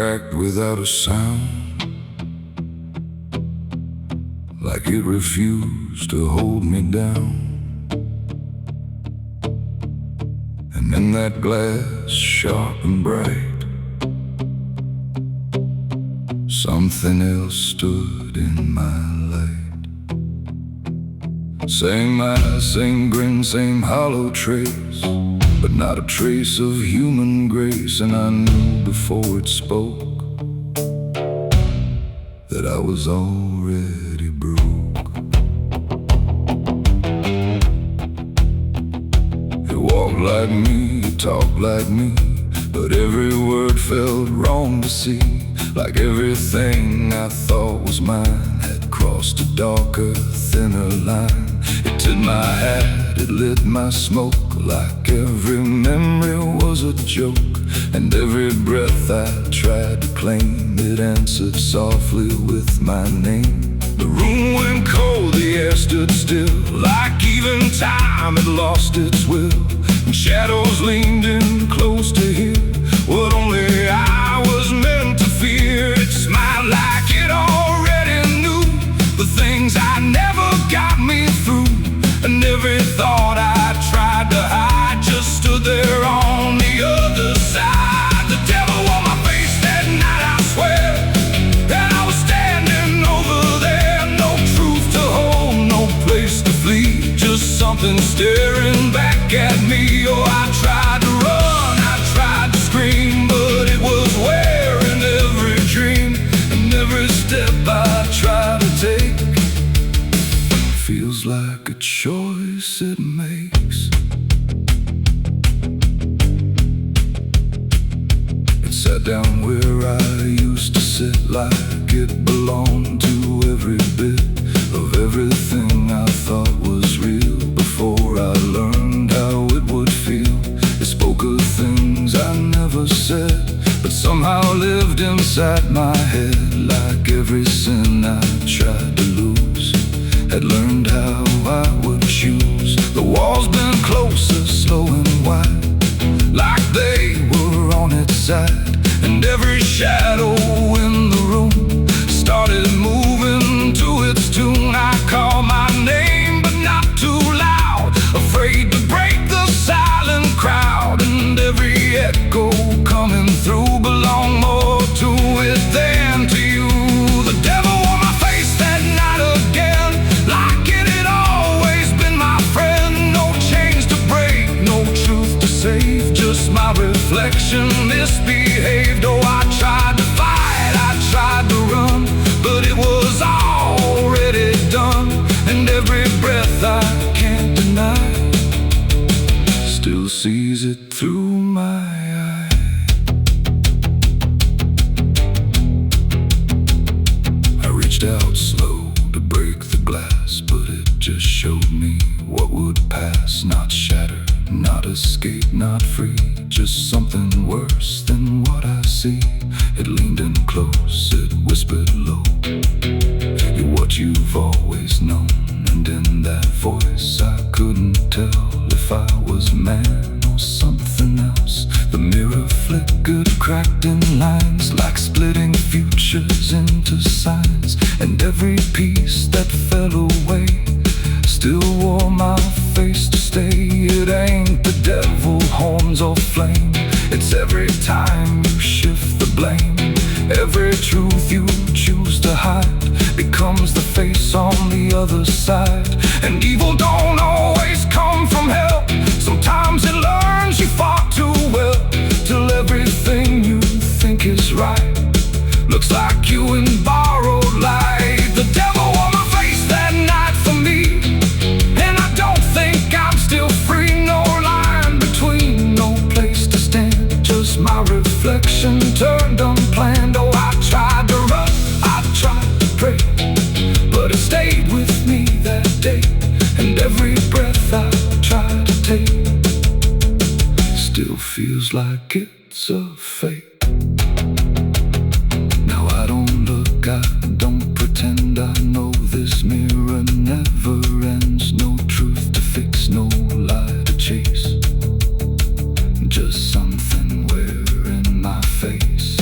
cracked without a sound, like it refused to hold me down. And in that glass, sharp and bright, something else stood in my light. Same eyes, same grin, same hollow trace, but not a trace of human grace. And I knew before it spoke that I was already broke. It walked like me, it talked like me, but every word felt wrong to see. Like everything I thought was mine had crossed a darker, thinner line. It did my hat, it lit my smoke, like every memory was a joke. And every breath I tried to claim, it answered softly with my name. The room went cold, the air stood still, like even time had lost its will. And shadows leaned in close to hear what only I was meant to fear. It smiled like it already knew the things I never got me through. And every thought I tried to hide just stood there on the other side. The devil on my face that night, I swear, and I was standing over there. No truth to hold, no place to flee, just something staring back at me. Oh, I tried to run, I tried to scream, but it was wearing every dream. And every step I tried to take feels like a choice it makes. It sat down where I used to sit, like it belonged to every bit of everything I thought was real. Before I learned how it would feel, it spoke of things I never said, but somehow lived inside my head. Like every sin I tried to lose, had learned how I would choose. The walls bent closer, slow and wide, like they were on its side. And every shadow in the room started moving to its tune. I called my name, but not too loud, afraid to break the silent crowd. And every echo coming through belonged more to it than to you. The devil on my face that night again, like it had always been my friend. No chains to break, no truth to save, just my reflection misbehaved. Oh, I tried to fight, I tried to run, but it was already done. And every breath I can't deny still sees it through my eye. I reached out slow to break the glass, but it just showed me what would pass. Not shatter, not escape, not free, just something worse than what I see. It leaned in close, it whispered low, you're what you've always known. And in that voice I couldn't tell if I was man or something else. The mirror flickered, cracked in lines, like splitting futures into signs. And every piece that fell away still wore my face to stay. It ain't the devil, horns or flame, it's every time you shift the blame. Every truth you choose to hide becomes the face on the other side. And evil don't always come from hell, sometimes it learns you fought too well, till everything you think is right looks like you in borrowed light. The devil on my face that night for me, and I don't think I'm still free. No line between, no place to stand, just my reflection turned unplanned. Oh, I tried to run, I tried to pray, but it stayed with me that day. And every breath I try to take still feels like it's a fake. Now I don't look, I don't pretend, I know this mirror never ends. No truth to fix, no lie to chase, just something wearing my face.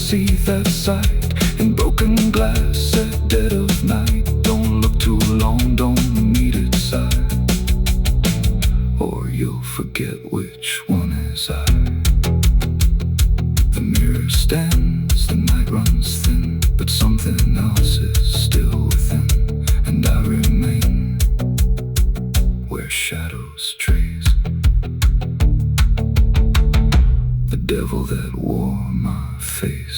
see that sight in broken glass at dead of night. Don't look too long, don't meet its side, or you'll forget which one is I. The mirror stands, the night runs thin, but something else is still within, and I remain where shadows trace. The devil that wore my face.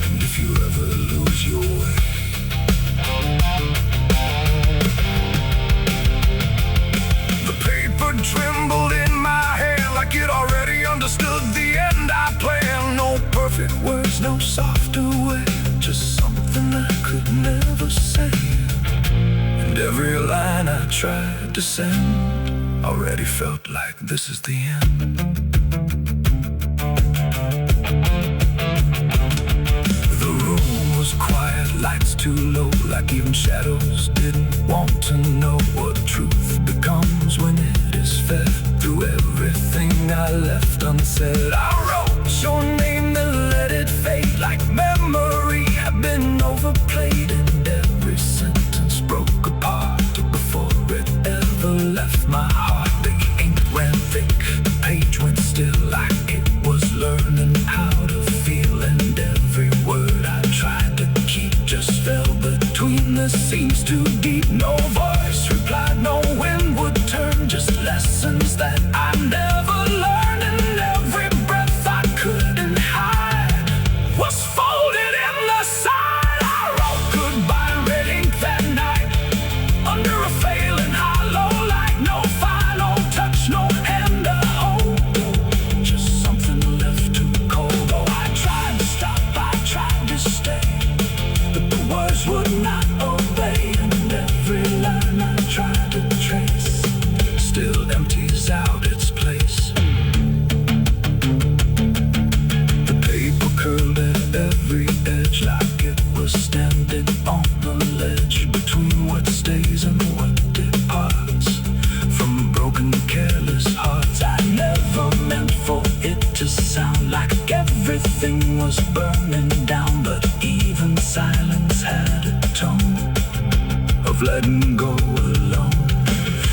And if you ever lose your way, the paper trembled in my hand like it already understood the end I planned. No perfect words, no softer way, just something I could never say. And every line I tried to send already felt like this is the end. The room was quiet, lights too low, like even shadows didn't want to know what truth becomes when it is fed through everything I left unsaid. I wrote your name, then let it fade like memory had been overplayed, and every sentence broke apart before it ever left my heart. The ink ran thick, the page went still, like it was learning how to feel, and every word I tried to keep just fell between the seams too deep. No voice replied, no wind would turn, just lessons that I never learned, and every breath I couldn't hide was folded in the side. I wrote goodbye in red ink that night, under a failing hollow light. No final touch, no hand to hold, just something left too cold. Oh, I tried to stop, I tried to stay, but the words would not obey, and every line I tried to trace still empties out its place. The paper curled at every edge like it was standing on the ledge between what stays and what departs from broken, careless hearts. I never meant for it to sound like everything was burning down, but even silence had a tone of letting go alone.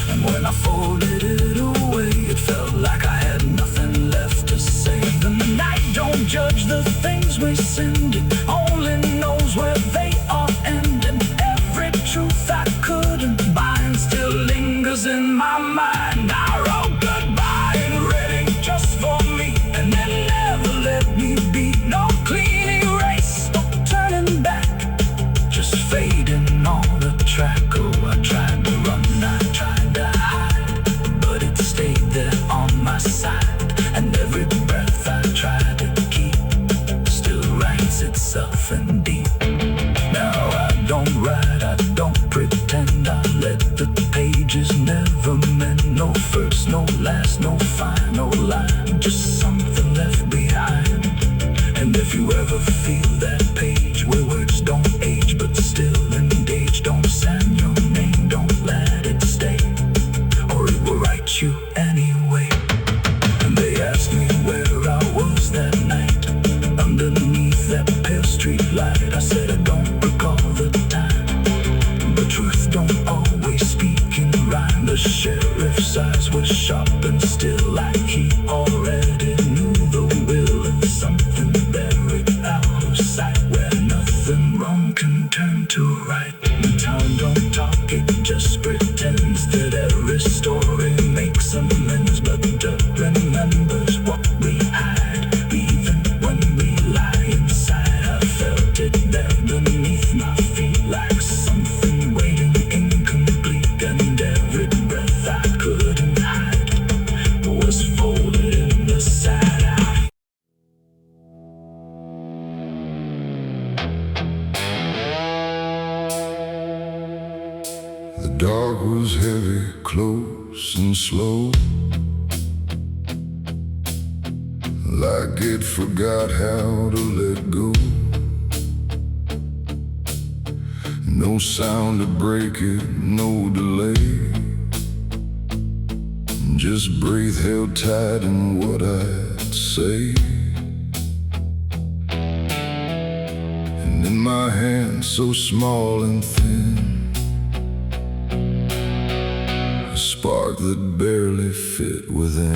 And when I folded it away, it felt like I had nothing left to say. The night don't judge the things we send, it only knows where they all end, and every truth I couldn't bind still lingers in my mind. I wrote goodbye in red ink just for me, and then never let me be. No clean erase, no turning back, just fading on the track. Oh, I tried to run, I tried to hide, but it stayed there on my side, and every breath I tried to keep still writes itself in deep. Now I don't write, I don't pretend, I let the pages never mend. No first, no last, no final line, just something left behind. And if you ever feel that page where words don't age but still engage, don't send your name, don't let it stay, or it will write you anyway. And they asked me where I was that night, underneath that pale street light. I said I don't recall the time, but truth don't always speak in rhyme. The sheriff's eyes were sharp and still, like he already knew the will, and something buried out of sight where nothing wrong can turn to right. The time don't talk, it just pretends that every story makes amends, but remembers what we hide, even when we lie inside. I felt it there beneath my feet, like something waiting incomplete, and every breath I couldn't hide was folded in the side. The dark was heavy, close and slow, like it forgot how to let go. No sound to break it, no delay. Just breathe held tight in what I'd say. And in my hand so small and thin, a spark that barely fit within.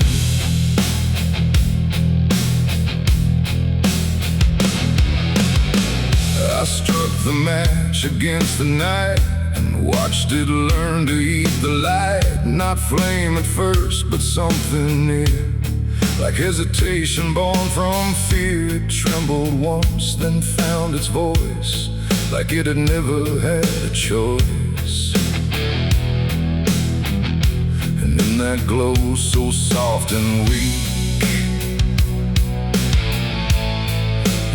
I struck the match against the night and watched it learn to eat the light. Not flame at first, but something near, like hesitation born from fear. It trembled once, then found its voice, like it had never had a choice. And in that glow so soft and weak,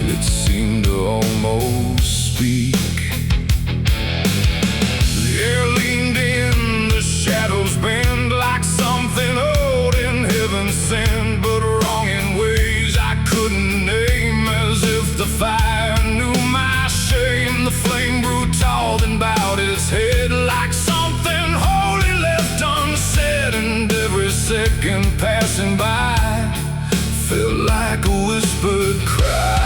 it seemed to almost speak. The air leaned in, the shadows bend, like something old in heaven sent, but wrong in ways I couldn't name. As if the fire knew my shame, the flame grew tall, then bowed its head, like something holy left unsaid. And every second passing by felt like a whispered cry.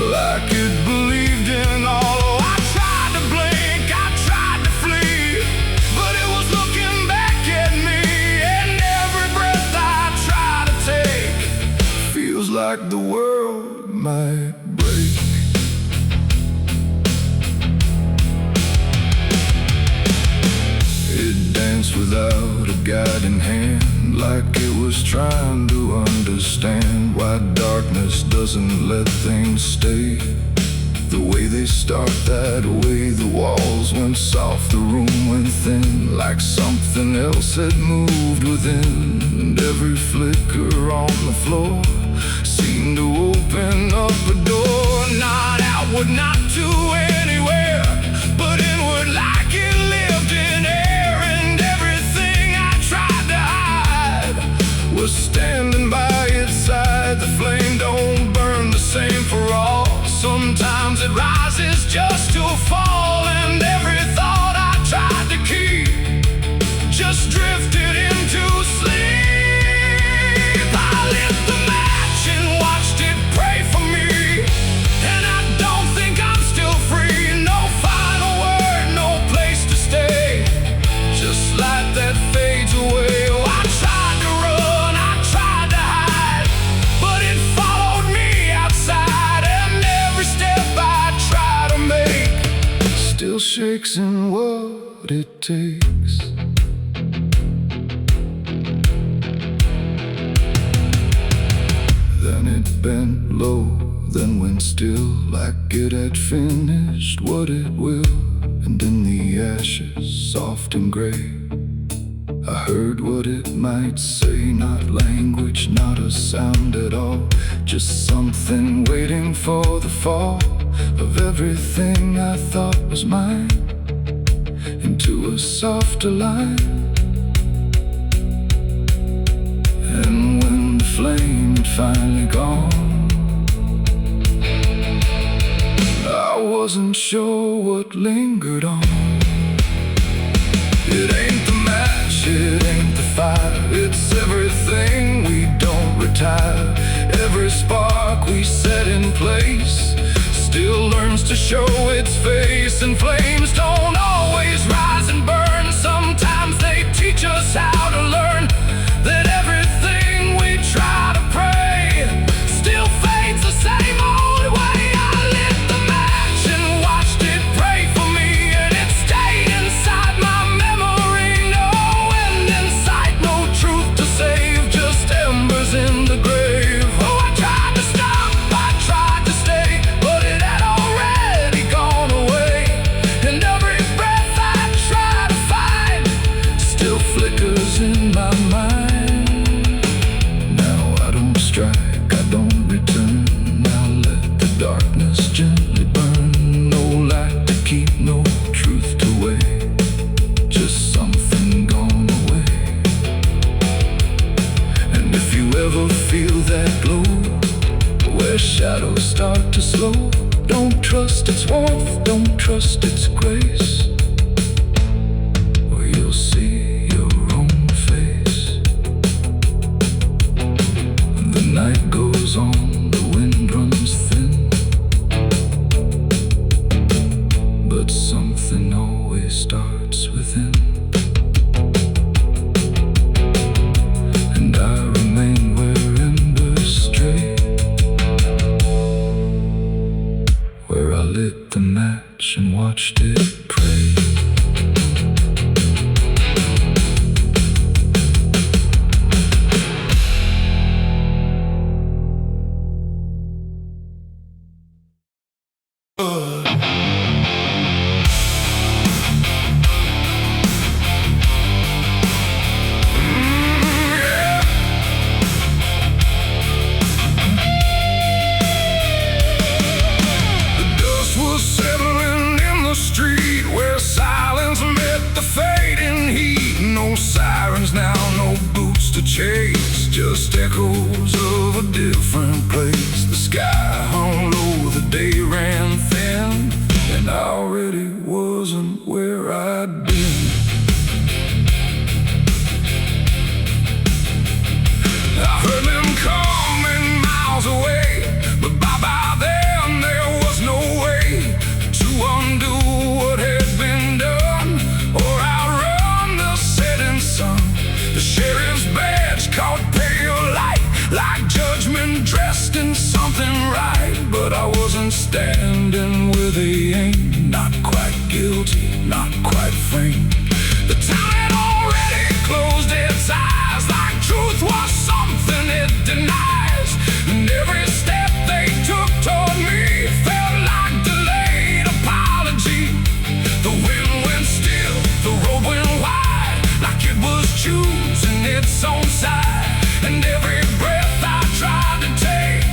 Like it believed in all. Oh, I tried to blink, I tried to flee, but it was looking back at me. And every breath I try to take feels like the world might break. It danced without a guiding hand, like it was trying to understand why darkness doesn't let things stay the way they start. That way the walls went soft, the room went thin, like something else had moved within. And every flicker on the floor seemed to open up a door, not outward, not to anywhere, but inward, like it lived in air. And everything I tried to hide was standing by its side. The flame don't burn the same for all. Sometimes it rises just to fall. And every thought I tried to keep just drifted into sleep. I lit the match and watched it pray for me, and I don't think I'm still free. No final word, no place to stay, just light that fades away. Oh, I tried to run, I tried to hide, but it followed me outside. And every step I try to make still shakes in what it takes. Then it bent low, then went still, like it had finished what it will. And in the ashes, soft and gray, I heard what it might say. Not language, not a sound at all, just something waiting for the fall of everything I thought was mine into a softer line. And when the flame had finally gone, I wasn't sure what lingered on. It ain't the match, it ain't the fire, it's everything we don't retire. Every spark we set in place still learns to show its face. And flames don't always rise and burn, sometimes they teach us how to learn that everything we try to pray still fades the same old way. I lit the match and watched it pray for me, and it stayed inside my memory. No end in sight, no truth to save, just embers in the grave. Oh, I tried to stop, I tried to stay, but it had already gone away. And feel that glow, where shadows start to slow. Don't trust its warmth, don't trust its grace, or you'll see your own face. The night goes on, the wind runs thin, but something always starts within. And I remain where embers stray, where I lit the match and watched it pray. Chase, just echoes of a different place. The sky hung low, the day ran thin, and I already wasn't where I'd been. I heard them coming miles away, but by then there was no way to undo what had been done or outrun the setting sun. The sheriff's badge caught pale light, like judgment dressed in something right. But I wasn't standing where they aimed, not quite guilty, not quite framed. The town had already closed its eyes, like truth was something it denies. And every step they took toward me felt like delayed apology. The wind went still, the road went wide, like it was choosing its own side. And every breath I tried to take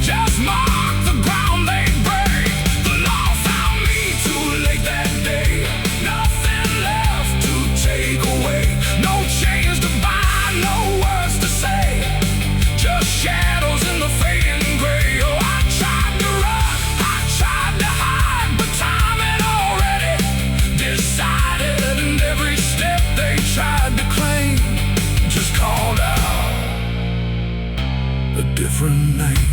just marked the ground they'd break. The law found me too late that day, nothing left to take away. No chains to bind, no words to say, just shadows in the fading gray. Oh, I tried to run, I tried to hide, but time had already decided. And every step they tried to claim just called out a different name.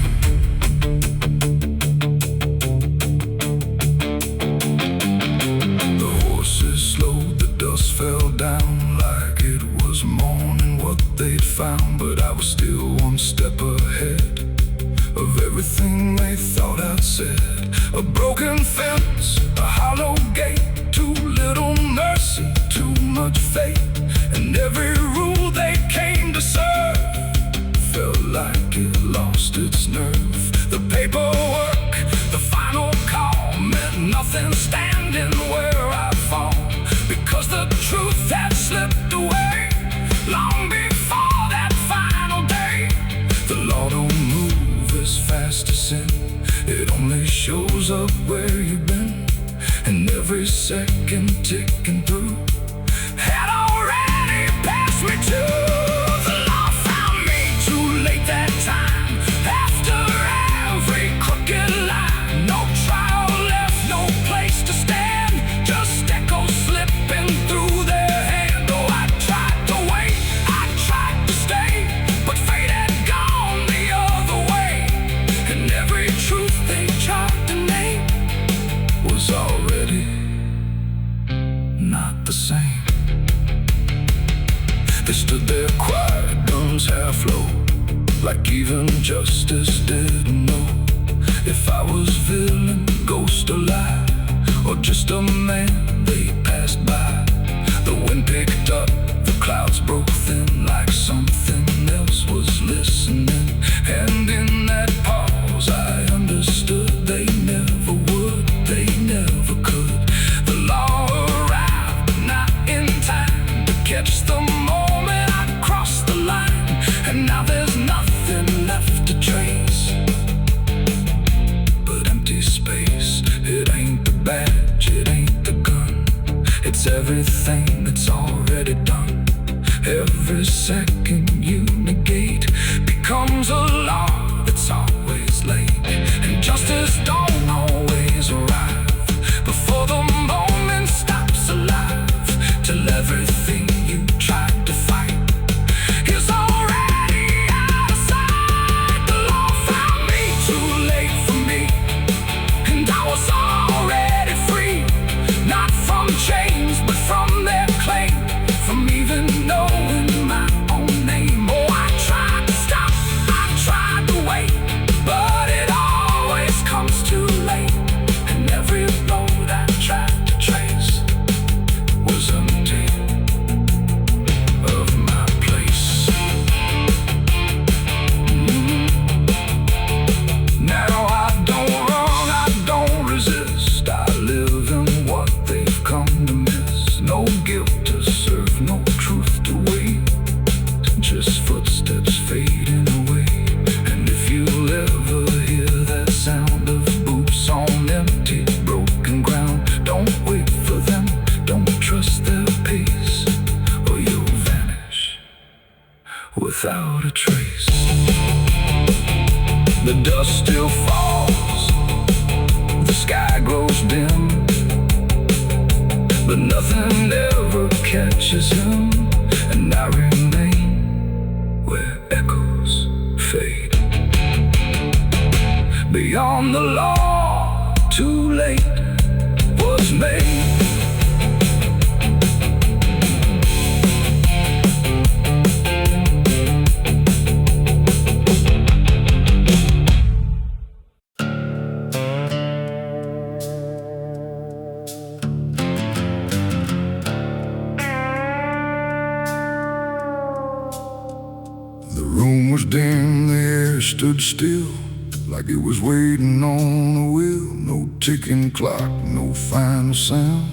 The horses slowed, the dust fell down like it was morning what they'd found. But I was still one step ahead of everything they thought I'd said. A broken fence, a hollow gate, too little mercy, too much fate. And every rule they came to serve felt like it lost its nerve. The paperwork, the final call, meant nothing standing where I fall, because the truth had slipped away long before that final day. The law don't move as fast as sin, it only shows up where you've been. And every second ticking through had already passed me too. The law found me too late that time, after every crooked line. No trial left, no place to stand, just echoes slipping through their hand. Oh, I tried to wait, I tried to stay, but fate had gone the other way. And every truth they tried to name was already not the same. They stood there quiet, guns half low, like even justice didn't know if I was villain, ghost or lie, or just a man they passed by. The wind picked up, the clouds broke thin, like something else was listening. And in that pause I understood they never would, they never could. The law arrived, but not in time to catch the moment I crossed the line. And now there's nothing left to trace but empty space. It ain't the badge, it ain't the gun, it's everything that's already done. Every second you negate, because comes a law that's always late, and justice don't always arrive before the moment stops alive, till everything you tried to fight is already out of sight. The law found me too late for me, and I was already free, not from chains but from their claim, from even knowing my own name. Oh, I tried to stop, I tried to wait, but it always comes too late, and every road I tried to trace was empty of my place. Now I don't run, I don't resist, I live in what they've come to miss. No guilt to serve, no truth to wait, just footsteps fading away. And if you'll ever hear that sound of boots on empty, broken ground, don't wait for them, don't trust their pace, or you'll vanish without a trace. The dust still falls, the sky grows dim, but nothing ever catches him, and I remain where echoes fade. Beyond the law, too late was made. The room was dim, the air stood still, like it was waiting on a wheel. No ticking clock, no final sound,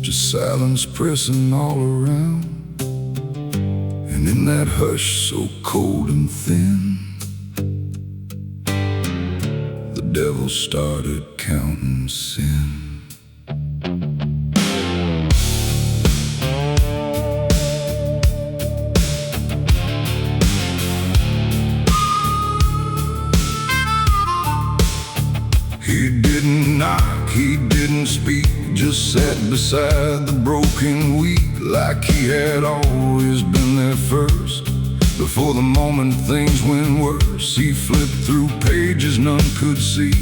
just silence pressing all around. And in that hush so cold and thin, the devil started counting sin. He didn't knock, he didn't speak, just sat beside the broken weak, like he had always been there first. Before the moment things went worse, he flipped through pages none could see,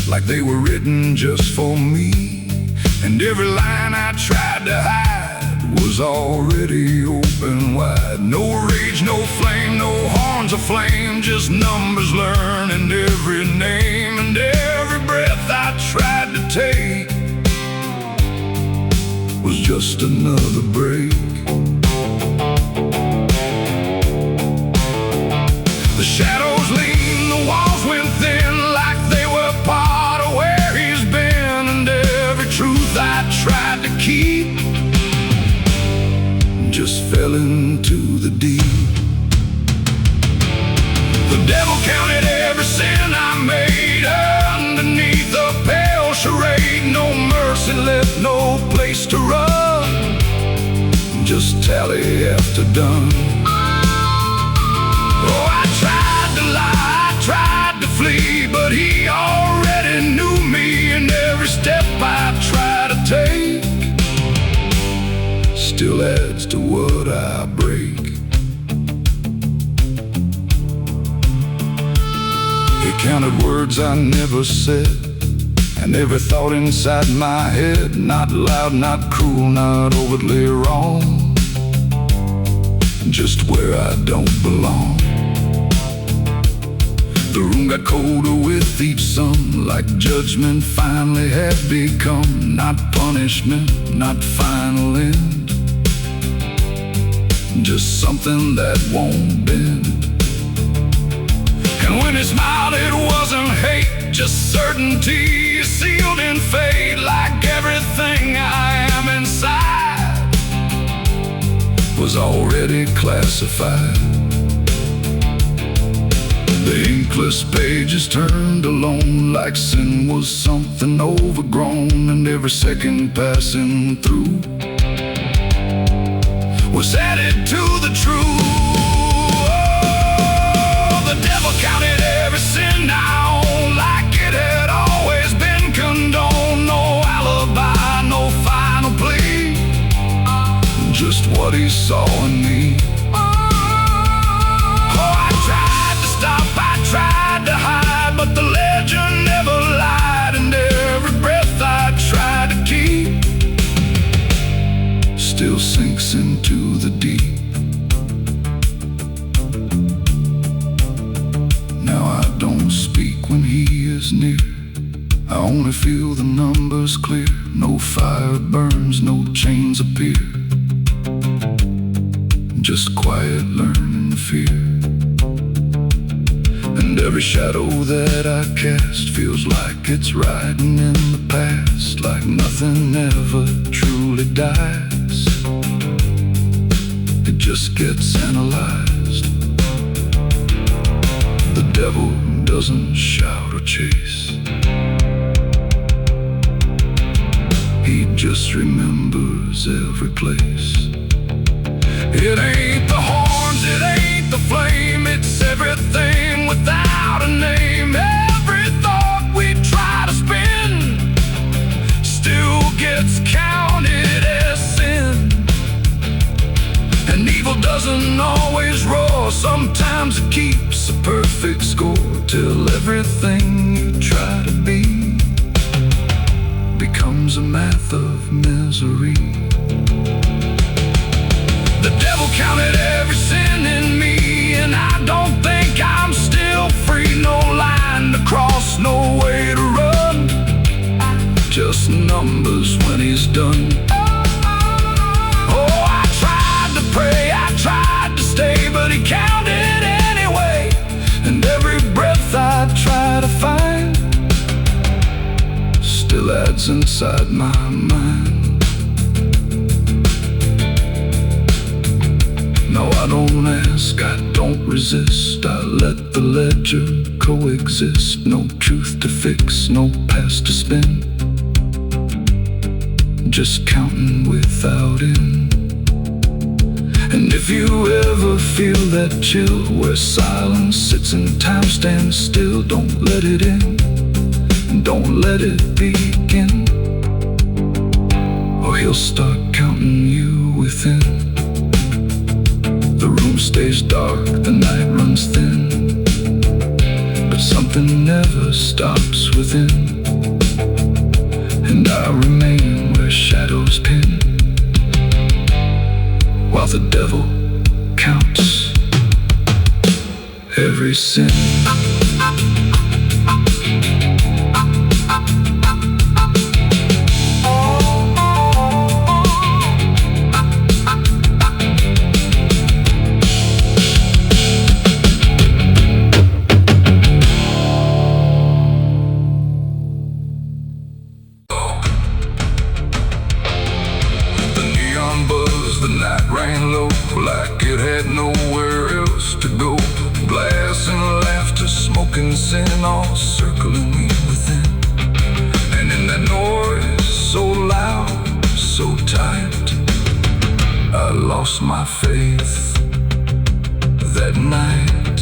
like they were written just for me. And every line I tried to hide was already open wide. No rage, no flame, no horns of flame, just numbers learning every name. And every breath I tried to take was just another break. The shadows lean, the walls went thin, like they were part of where he's been. And every truth I tried to keep just fell into the deep. The devil counted every sin I made underneath a pale charade. No mercy left, no place to run, just tally after done. Oh, I tried to lie, I tried to flee, but he already knew me. And every step I try to take still adds to what I break. He counted words I never said, and every thought inside my head, not loud, not cruel, not overtly wrong, just where I don't belong. The room got colder with each sum, like judgment finally had become. Not punishment, not final end, just something that won't bend. And when he smiled, it wasn't hate, just certainty sealed in fate. Like everything I am inside was already classified. The inkless pages turned alone, like sin was something overgrown. And every second passing through was added to the truth. Oh, me. Oh, I tried to stop, I tried to hide, but the legend never lied, and every breath I tried to keep still sinks into the deep. Now I don't speak when he is near, I only feel the numbers clear. No fire burns, no chains appear, just quiet learning fear. And every shadow that I cast feels like it's riding in the past, like nothing ever truly dies, it just gets analyzed. The devil doesn't shout or chase, he just remembers every place. It ain't the horns, it ain't the flame, it's everything without a name. Every thought we try to spin still gets counted as sin. And evil doesn't always roar, sometimes it keeps a perfect score, till everything you try to be becomes a math of misery. The devil counted every sin in me, and I don't think I'm still free. No line to cross, no way to run, just numbers when he's done. Oh, I tried to pray, I tried to stay, but he counted anyway. And every breath I try to find still adds inside my mind. No, I don't ask, I don't resist, I let the ledger coexist. No truth to fix, no past to spin, just counting without end. And if you ever feel that chill, where silence sits and time stands still, don't let it in, don't let it begin, or he'll start counting you within. The room stays dark, the night runs thin, but something never stops within, and I remain where shadows pin, while the devil counts every sin. The night ran low, like it had nowhere else to go. Glass and laughter, smoke and sin, all circling me within. And in that noise, so loud, so tight, I lost my faith that night.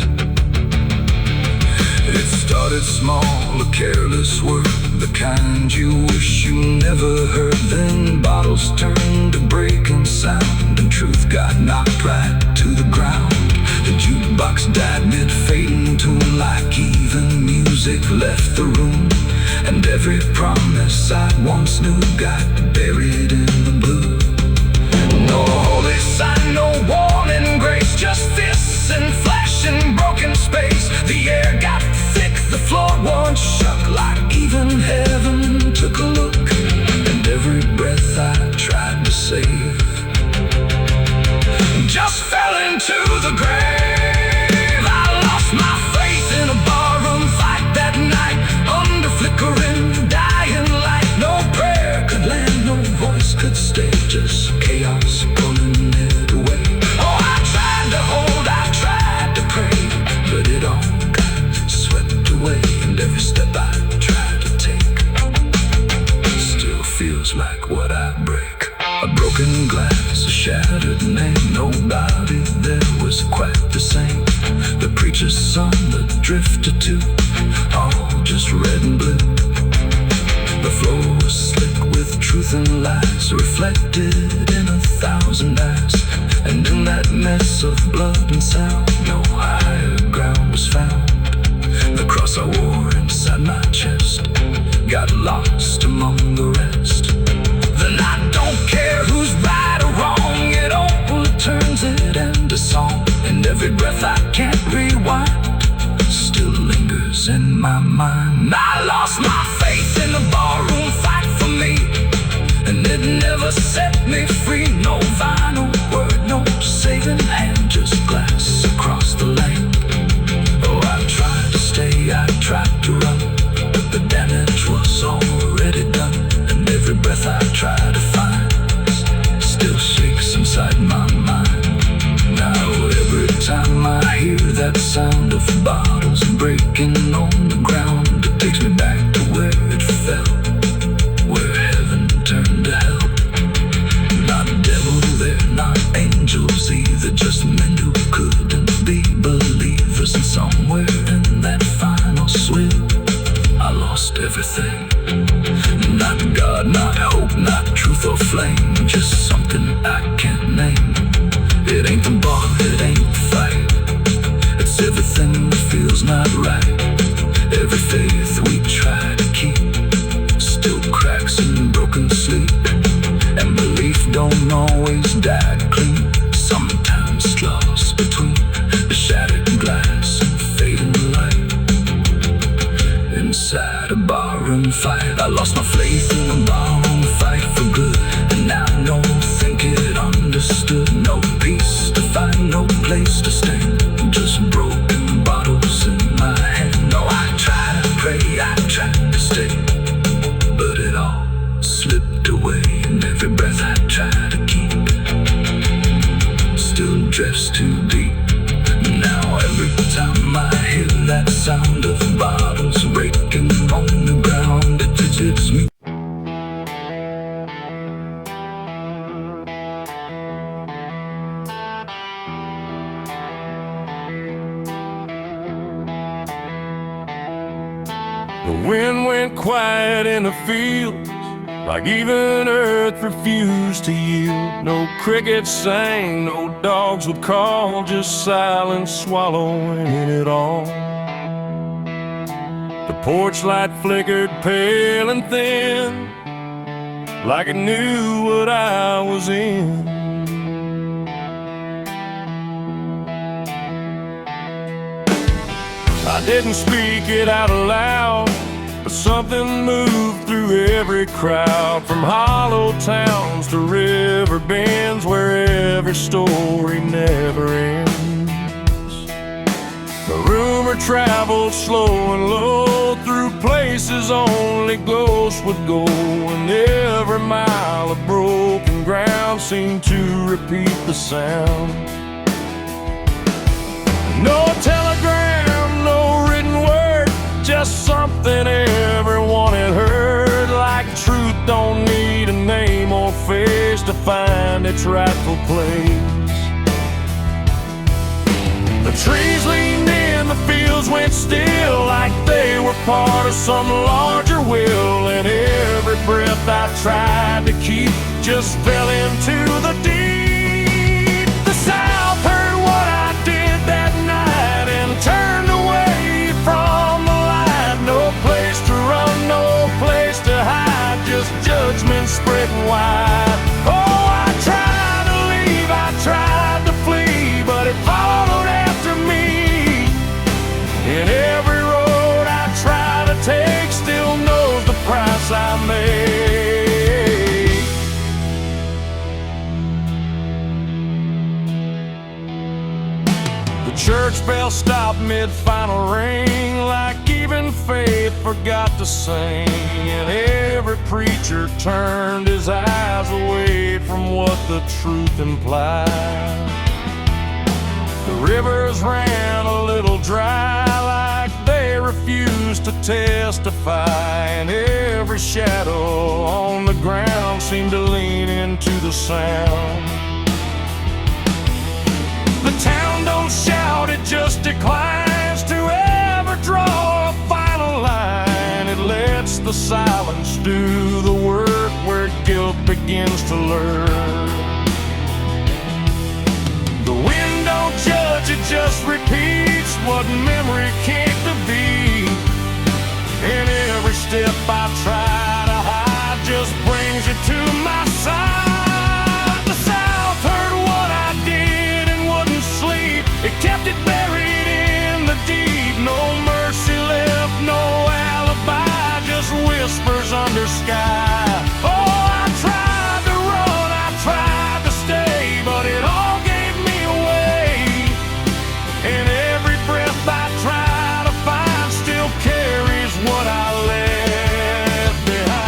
It started small, a careless word, the kind you wish you never heard. Then bottles turned to breaking sound, and truth got knocked right to the ground. The jukebox died mid-fading tune, like even music left the room. And every promise I once knew got buried in the blue. No holy sign, no warning grace, just fists and flash and broken space. The air got thick, the floor once shook, like even heaven took a look. And every breath I tried to save just fell into the grave. I lost my faith in a barroom fight that night, under flickering, dying light. No prayer could land, no voice could stay, just chaos pulling it away. Oh, I tried to hold, I tried to pray, but it all got swept away. And every step I tried to take still feels like what I break. A broken glass, a shattered name, nobody there was quite mess of blood and sound. No higher ground was found. The cross I wore inside my chest got lost among the rest. Then I don't care who's right or wrong, it all turns it into song. And every breath I can't rewind still lingers in my mind. I lost my faith in the barroom fight for me, and it never set me free. No final word, no saving hand, just glass across the lane. Oh, I tried to stay, I tried to run, but the damage was already done. And every breath I try to find still shakes inside my mind. Now every time I hear that sound of bottles breaking on the ground, it takes me back to where it fell, where heaven turned to hell. Not devil there, not angels either, just men who couldn't be believers. And somewhere in that final swim, I lost everything. Not God, not hope, not truth or flame, just something I can't name. It ain't the bar, it ain't the fight, it's everything that feels not right. Every faith we try to keep still cracks in broken sleep. And belief don't always die clean, sometimes it's lost between the shattered glass and fading light. Inside a barroom fight, I lost my faith in a barroom fight for good. And now I don't think it understood. No peace to find, no place to stand, just broken bottles in my hand. No, I tried to pray, I tried to stay, but it all slipped away. And every breath I try to keep still drifts too deep. Now every time I hear that sound of bottles breaking on the ground, it hits me. The wind went quiet in the fields, like even earth refused to yield. No crickets sang, no dogs would call, just silence swallowing it all. The porch light flickered pale and thin, like it knew what I was in. I didn't speak it out loud, but something moved through every crowd. From hollow towns to river bends, where every story never ends. The rumor traveled slow and low through places only ghosts would go, and every mile of broken ground seemed to repeat the sound. No telegram, no written word, just something everyone had heard. Like truth don't need a name or face to find its rightful place. The trees leaned in, the fields went still, like they were part of some larger will. And every breath I tried to keep just fell into the deep. The South heard what I did that night and turned away from the light. No place to run, no place to hide, just judgment spreading wide. Oh, I tried to leave, I tried to flee, but it followed after me. And every road I try to take still knows the price I made. The church bell stopped mid-final ring, like even faith forgot to sing. And every preacher turned his eyes away from what the truth implied. The rivers ran a little dry, like they refused to testify. And every shadow on the ground seemed to lean into the sound. The town don't shout, it just declines to ever draw a final line. It lets the silence do the work where guilt begins to lurk. The just repeats what memory can't be. And every step I try to hide just brings you to my side. The South heard what I did and wouldn't sleep. It kept it buried in the deep. No mercy left, no alibi, just whispers under sky. Oh, I tried to run, I tried to stay, but it all gave me away. And every breath I try to find still carries what I left behind.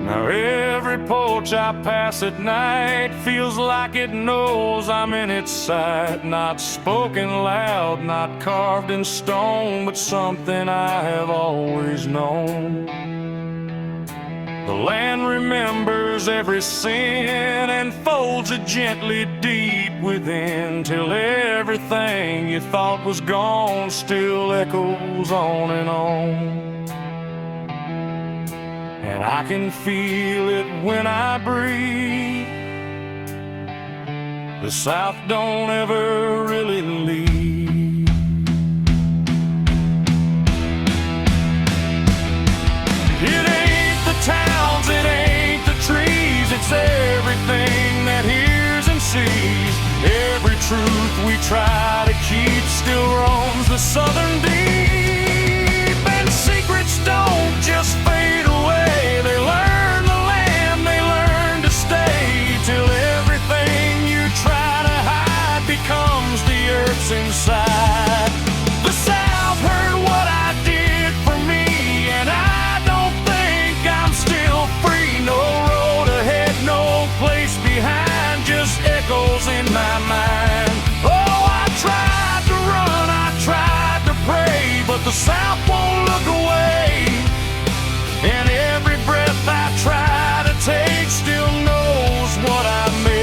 Now every porch I pass at night feels like it knows I'm in its sight. Not spoken loud, not carved in stone, but something I have always known. The land remembers every sin and folds it gently deep within, till everything you thought was gone still echoes on and on. And I can feel it when I breathe. The South don't ever really leave. It ain't the towns, it ain't the trees, it's everything that hears and sees. Every truth we try to keep still roams the southern deep. And secrets don't just fade away, they learn the land, they learn to stay, till everything you try to hide becomes the earth's inside. The South heard what I did for me, and I don't think I'm still free. No road ahead, no place behind, just echoes in my mind. Oh, I tried to run, I tried to pray, but the South won't look away. And every breath I try to take still knows what I made.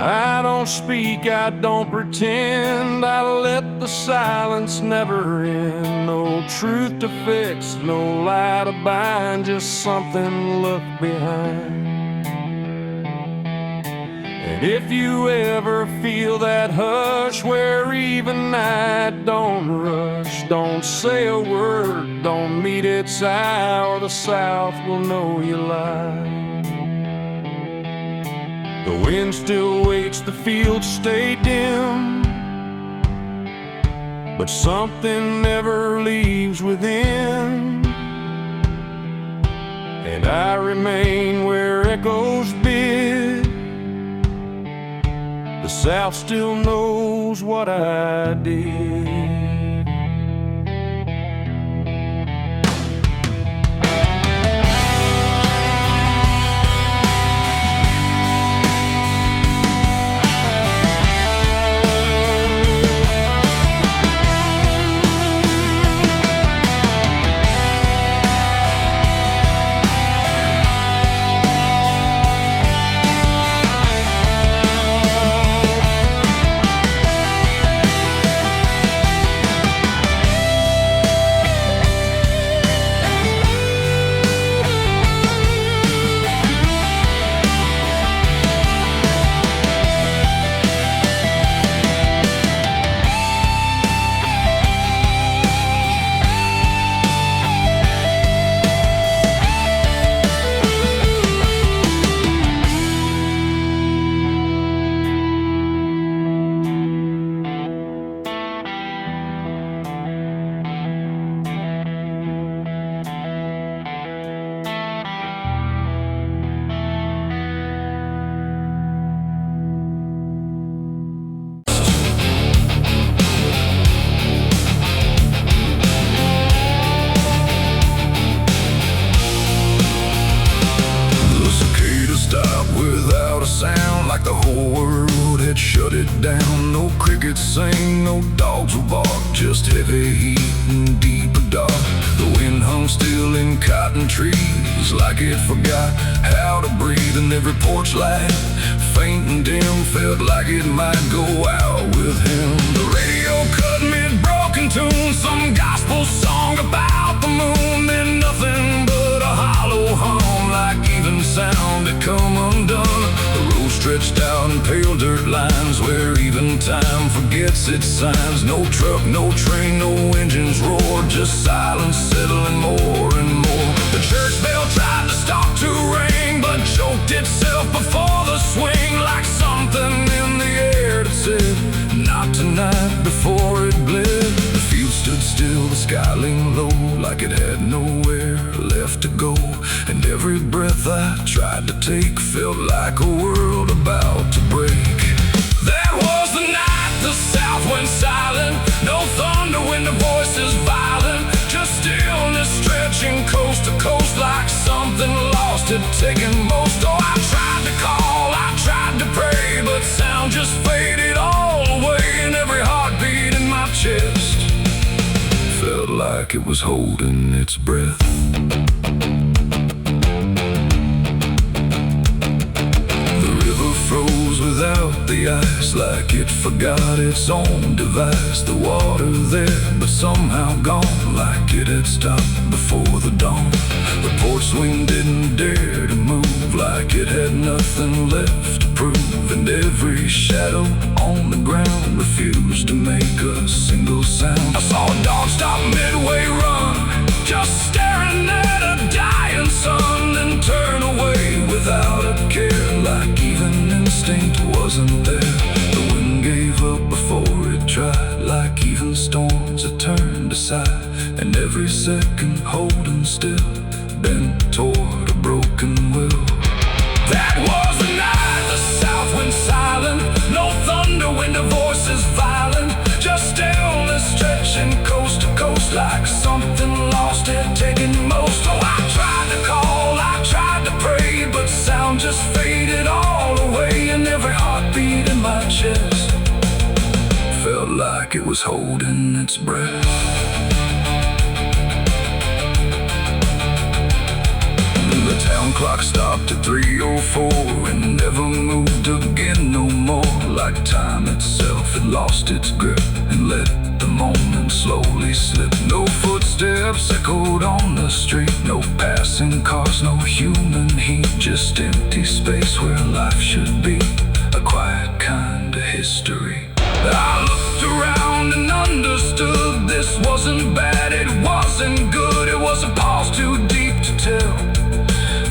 I don't speak, I don't pretend, I let the silence never end. No truth to fix, no lie to bind, just something left behind. And if you ever feel that hush where even night don't rush, don't say a word, don't meet its eye, or the South will know you lie. The wind still waits, the fields stay dim, but something never leaves within. And I remain where echoes bid. The South still knows what I did. down, no crickets sing, no dogs will bark, just heavy heat and deeper dark. The wind hung still in cotton trees, like it forgot how to breathe. And every porch light, faint and dim, felt like it might go out with him. The radio cut mid-broken tune, some gospel song about the moon. Then nothing but a hollow hum, like even sound had come undone. The road stretched out in pale dirt lines, where even time forgets its signs. No truck, no train, no engines roar, just silence settling more and more. The church bell tried to stop to ring, but choked itself before the swing, like something in the air that said, not tonight, before it bled. The field stood still, the sky leaned low, like it had nowhere left to go. And every breath I tried to take felt like a world about to break. That was the night the south went silent. No thunder when the voices violent, just stillness stretching coast to coast, like something lost had taken most. Oh, I tried to call, I tried to pray, but sound just faded all away. And every heartbeat in my chest felt like it was holding its breath. Froze without the ice, like it forgot its own device. The water there, but somehow gone, like it had stopped before the dawn. The porch swing didn't dare to move, like it had nothing left to prove. And every shadow on the ground refused to make a single sound. I saw a dog stop midway run, just staring at a dying sun, then turn away without a care, like even instinct wasn't there. The wind gave up before it tried, like even storms had turned aside. And every second holding still, bent toward a broken will. That was the night the south went silent. No thunder when the voices violent, just stillness stretching coast to coast, like something lost had taken most. Oh, I tried to call, I tried to pray, but sound just faded all away. And every heartbeat in my chest felt like it was holding its breath. The town clock stopped at 3:04 and never moved again no more, like time itself had lost its grip and let the moment slowly slip. No footsteps echoed on the street, no passing cars, no human heat, just empty space where life should be, a quiet kind of history. I looked around and understood this wasn't bad, it wasn't good. It was a pause too deep to tell,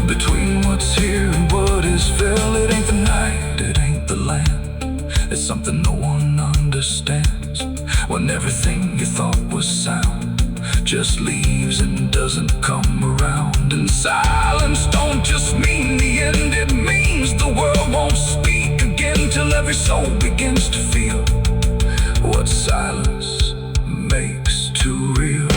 between what's here and what is fell. It ain't the night, it ain't the land, it's something no one understands. When everything you thought was sound just leaves and doesn't come around. And silence don't just mean the end, it means the world won't speak again, till every soul begins to feel what silence makes too real.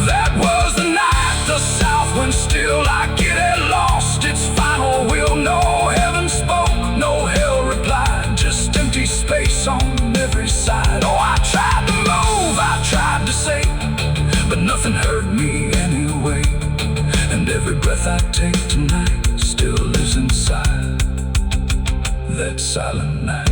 That was the night the south went still, like it had lost its final will. No heaven spoke, no hell replied, just empty space on every side. Oh, I tried to move, I tried to say, but nothing heard me anyway. And every breath I take tonight still lives inside that silent night.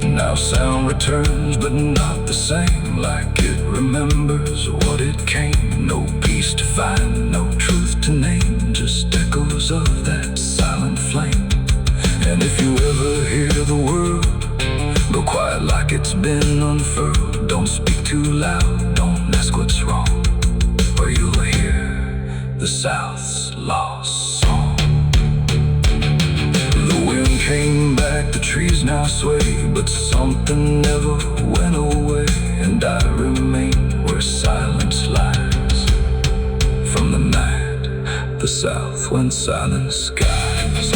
Now sound returns, but not the same, like it remembers what it came. No peace to find, no truth to name, just echoes of that silent flame. And if you ever hear the word, go quiet like it's been unfurled. Don't speak too loud, don't ask what's wrong, or you'll hear the South's lost song. The wind came back, the trees now sway, but something never went away. And I remain where silence lies, from the night the South went silent skies.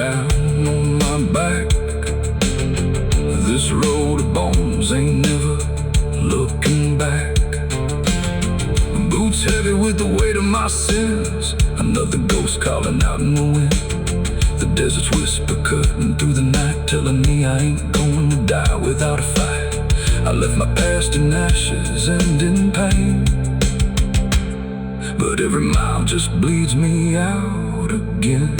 down on my back. This road of bones ain't never looking back. Boots heavy with the weight of my sins. Another ghost calling out in the wind. The desert's whisper cutting through the night, telling me I ain't going to die without a fight. I left my past in ashes and in pain, but every mile just bleeds me out again.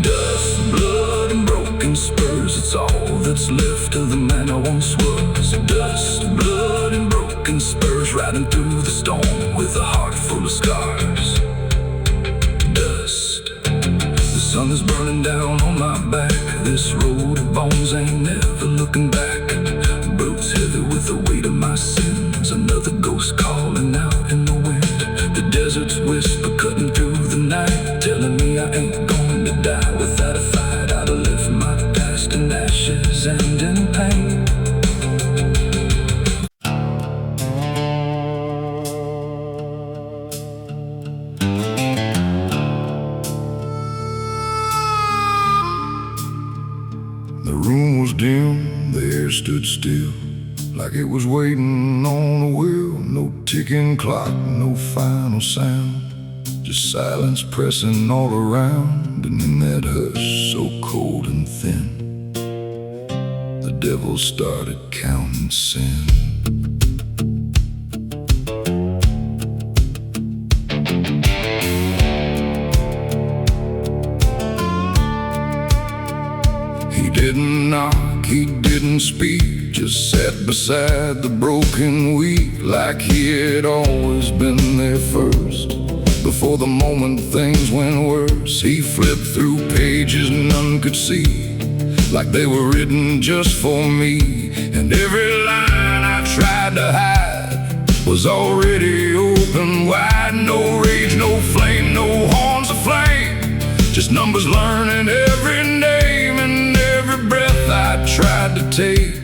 Dust, blood, and broken spurs, it's all that's left of the man I once was. Dust, blood, and broken spurs, riding through the storm with a heart full of scars. Dust, the sun is burning down on my back. This road of bones ain't never looking back. Boots heavy with the weight of my sins. Another ghost calling out in the wind. The desert's whisper cutting through the night, telling me I ain't going to die without a fight. I'd have left my past in ashes and in pain. The room was dim, the air stood still, like it was waiting on a wheel. No ticking clock, no final sound, just silence pressing all around. And in that hush so cold and thin, the devil started counting sin. He didn't knock, he didn't speak, just sat beside the broken wheat, like he had always been there first. Before the moment things went worse, he flipped through pages none could see, like they were written just for me. And every line I tried to hide was already open wide. No rage, no flame, no horns of flame, just numbers learning every name. And every breath I tried to take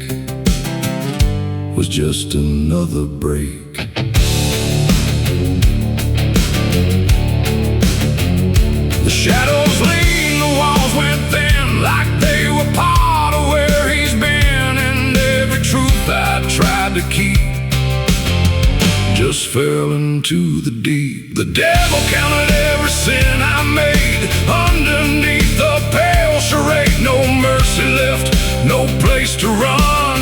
was just another break. The shadows lean, the walls went thin, like they were part of where he's been. And every truth I tried to keep just fell into the deep. The devil counted every sin I made underneath the pale charade. No mercy left, no place to run,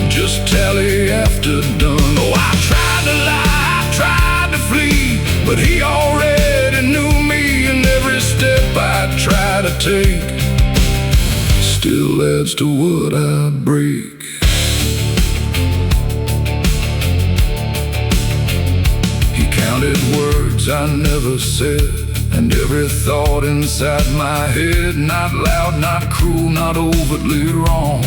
just tally after done. Oh, I tried to lie, I tried to flee, but he already knew me. And every step I try to take still adds to what I break. He counted words I never said, and every thought inside my head. Not loud, not cruel, not overtly wrong,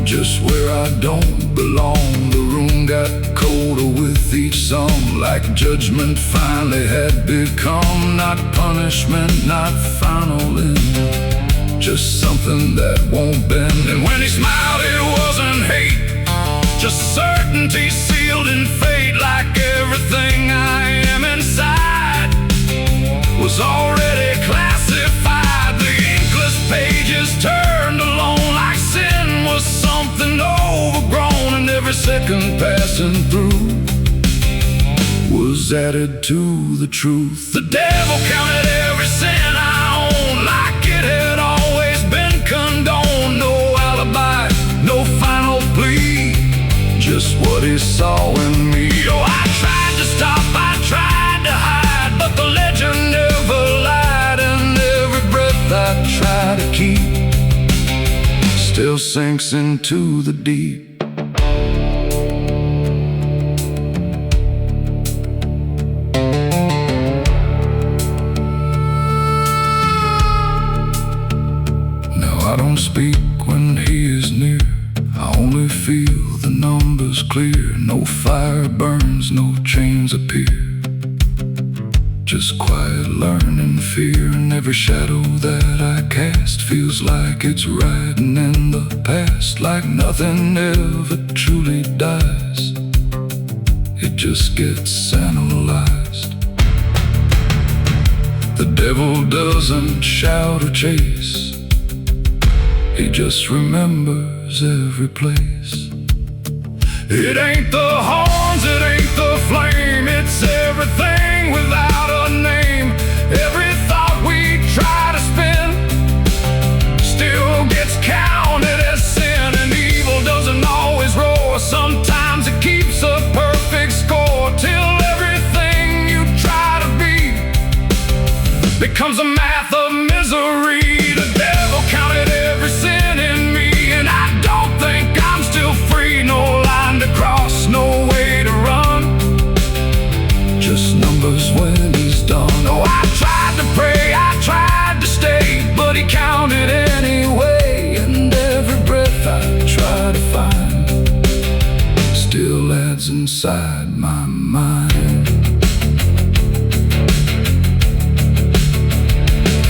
just where I don't belong. The room got colder with each song, like judgment finally had become. Not punishment, not final end, just something that won't bend. And when he smiled it wasn't hate, just certainty sealed in fate. Like everything I am inside was already classified. The inkless pages turned alone, like sin was something overgrown. And every second passing through was added to the truth. The devil counted every sin I owned, like it had always been condoned. No alibi, no final plea, just what he saw in me. Oh, I tried to stop, I tried to hide, but the legend never lied. And every breath I try to keep still sinks into the deep. I don't speak when he is near, I only feel the numbers clear. No fire burns, no chains appear, just quiet learning fear. And every shadow that I cast feels like it's riding in the past, like nothing ever truly dies, it just gets analyzed. The devil doesn't shout or chase, he just remembers every place. It ain't the horns, it ain't the flame, it's everything without a name. Every thought we try to spin still gets counted as sin. And evil doesn't always roar, sometimes it keeps a perfect score, till everything you try to be becomes a math of misery. The devil counted every sin in me, and I don't think I'm still free. No line to cross, no way to run, just numbers when he's done. Oh, I tried to pray, I tried to stay, but he counted anyway. And every breath I try to find still adds inside my mind.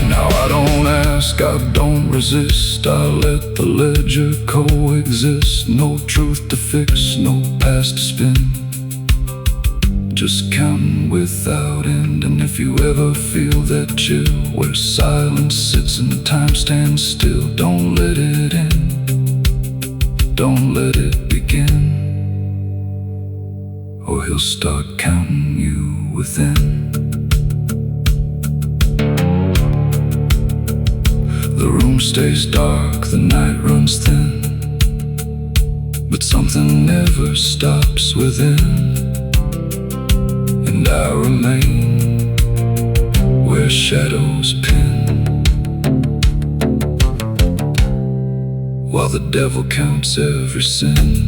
Now I don't ask, I don't resist, I let the ledger coexist. No truth to fix, no past to spin, just counting without end. And if you ever feel that chill where silence sits and time stands still, don't let it in, don't let it begin, or he'll start counting you within. The room stays dark, the night runs thin, but something never stops within. And I remain where shadows pin, while the devil counts every sin.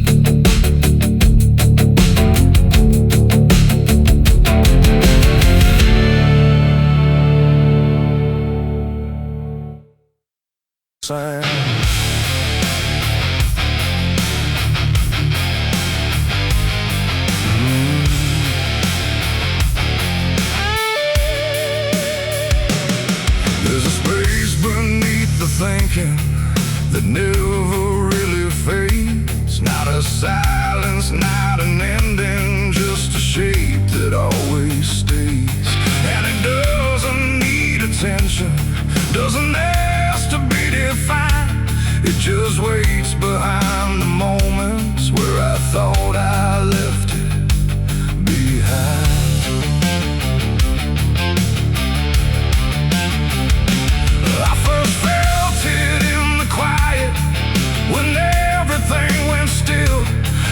There's a space beneath the thinking that never really fades. Not a silence, not an ending, just a shape that always stays. And it doesn't need attention, doesn't ask to be defined. It just waits behind the moments where I thought I left it behind. I first felt it in the quiet, when everything went still,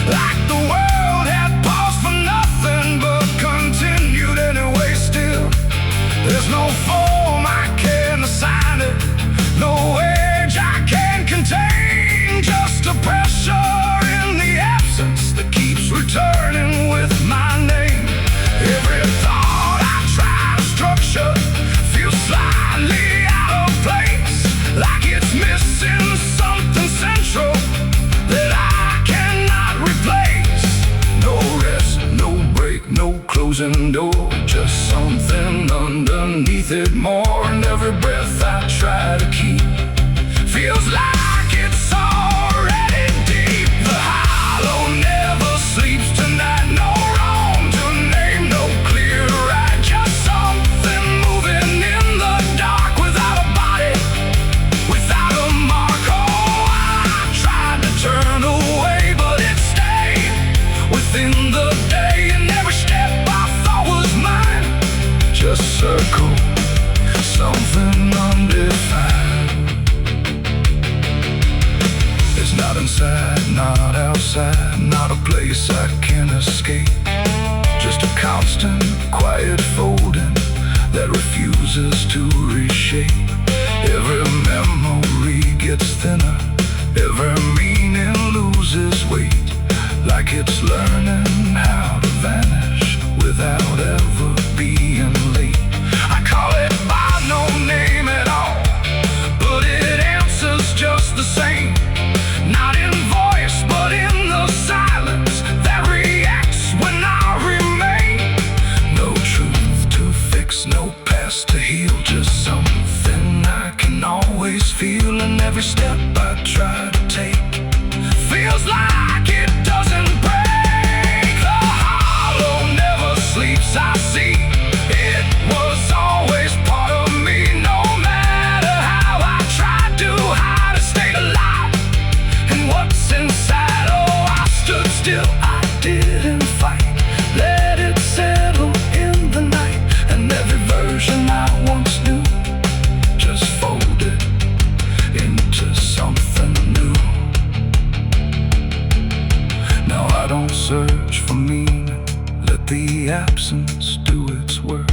like the world had paused for nothing but continued anyway still. There's no form I can assign it, no age I can contain, just a pressure in the absence that keeps returning with my name. Every thought I try to structure feels slightly out of place, like it's missing something central that I cannot replace. No rest, no break, no closing door, just something underneath it more. And every breath I try to keep feels like it's already deep. The hollow never sleeps tonight, no wrong to name, no clear right, just something moving in the dark without a body, without a mark. Oh, I tried to turn away, but it stayed within the day. And every step I thought was mine just circled something undefined. It's not inside, not outside, not a place I can escape, just a constant quiet folding that refuses to reshape. Every memory gets thinner, every meaning loses weight, like it's learning how to vanish without ever being late. I call it by no name at all, but it answers just the same. Not in voice, but in the silence that reacts when I remain. No truth to fix, no past to heal, just something I can always feel. And every step I try to take feels like it doesn't break. The hollow never sleeps, I see. It was always part of absence do its work.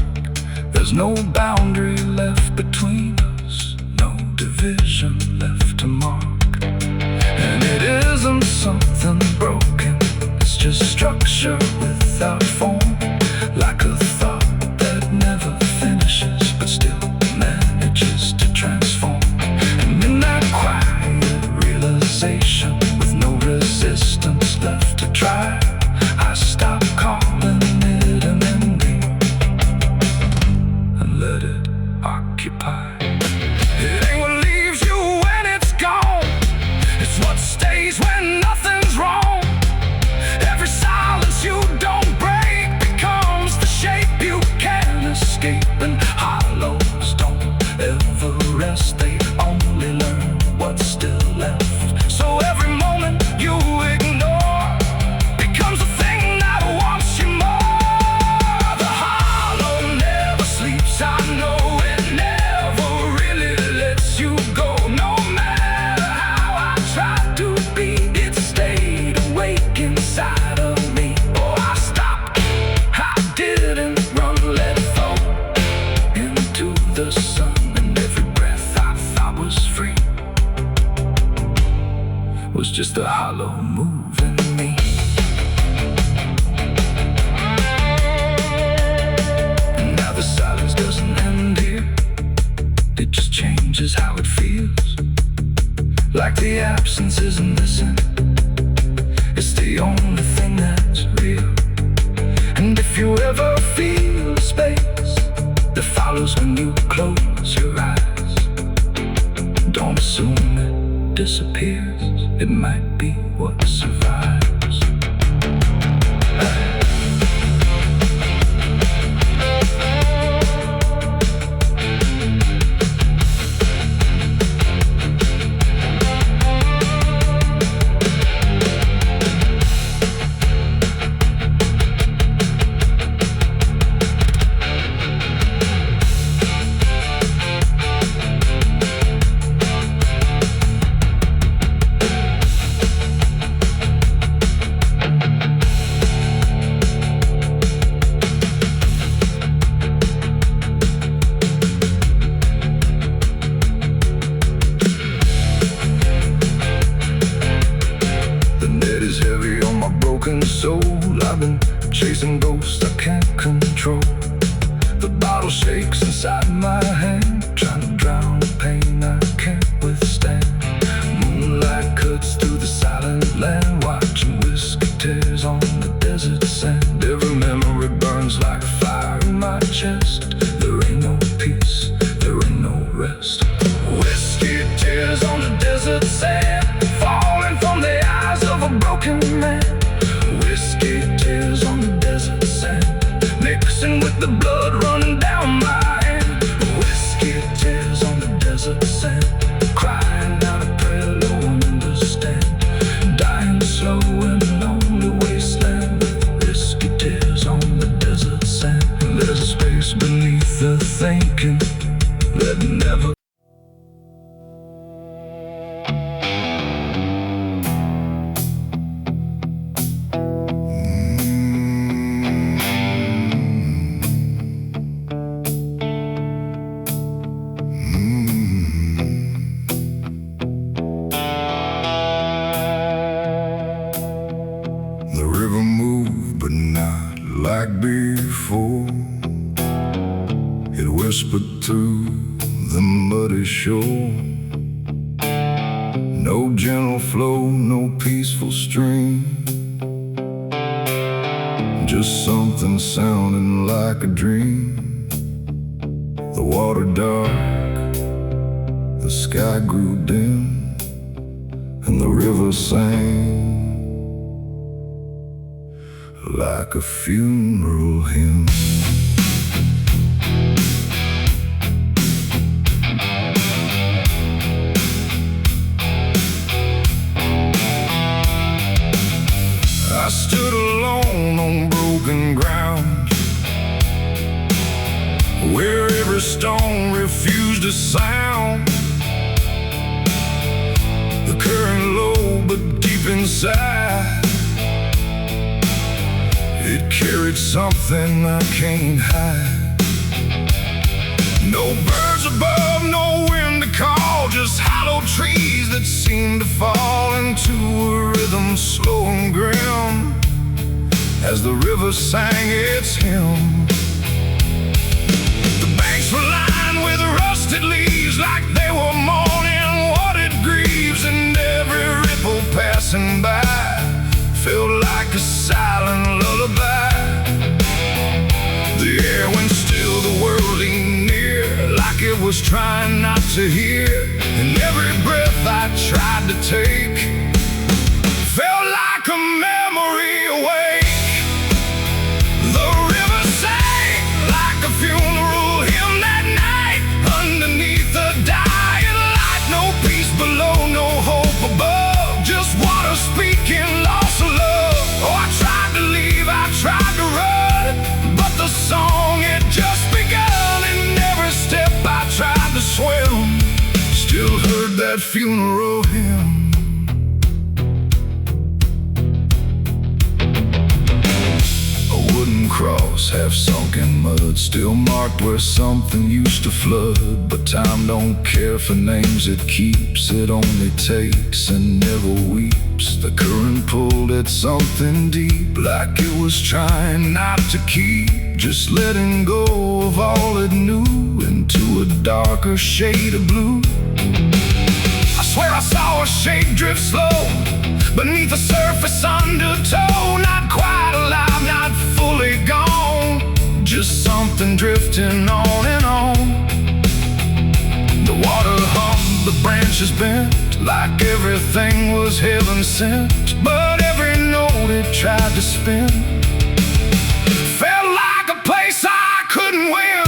There's no boundary left between us, no division left to mark. And it isn't something broken, it's just structure without form, like a thought that never finishes but still manages to transform. And in that quiet realization, with no resistance left to try, I stop calling it an ending and let it occupy. It ain't what leaves you when it's gone, it's what stays when nothing's wrong. Every silence you don't break becomes the shape you can't escape. And hollows don't ever rest, they only learn what's still left. So every moment you ignore becomes a thing that wants you more. The hollow never sleeps, I know it never really lets you go. No matter how I tried to be, it stayed awake inside of me. Oh, I stopped, I didn't run, let it flow into the sun. And every breath I thought was free was just a hollow move in me. And now the silence doesn't end here, it just changes how it feels. Like the absence isn't missing, it's the only thing that's real. And if you ever feel a space that follows when you close your eyes, don't assume it disappears, it might be what survives. Soul, I've been chasing ghosts I can't control. The bottle shakes inside my hand, trying to drown the pain I can't withstand. Moonlight cuts through the silent land, watching whiskey tears on the desert sand. Every memory burns like fire in my chest. There ain't no peace, there ain't no rest. Whiskey tears on the desert sand, falling from the eyes of a broken man. Whiskey tears on the desert sand, mixing with the blood running down my hand. Whiskey tears on the desert sand, crying out a prayer no one understands. Dying slow in a lonely wasteland, whiskey tears on the desert sand. There's a space beneath the thinking that never like before. It whispered through the muddy shore. No gentle flow, no peaceful stream, just something sounding like a dream. The water dark, the sky grew dim, and the river sang like a funeral hymn. I stood alone on broken ground, where every stone refused a sound. The current low but deep inside, It carried something I can't hide. No birds above, no wind to call, just hollow trees that seem to fall into a rhythm slow and grim as the river sang its hymn. The banks were lined with rusted leaves like they were mourning what it grieves, and every ripple passing by felt like a silent lullaby. The air went still, the world leaned near like it was trying not to hear, and every breath I tried to take felt like a memory awake. The river sang like a funeral hymn that night underneath the dying light. No peace below, no hope above, just water speaking loss of love. Oh, I tried to leave, I tried to run, but the song had just begun, and every step I tried to swim still heard that funeral hymn. Cross, half sunk in mud, still marked where something used to flood. But time don't care for names it keeps, it only takes and never weeps. The current pulled at something deep, like it was trying not to keep, just letting go of all it knew into a darker shade of blue. I swear I saw a shape drift slow beneath the surface undertow, not quite alive, not fully gone, just something drifting on and on. The water hummed, the branches bent, like everything was heaven sent, but every note it tried to spin felt like a place I couldn't win.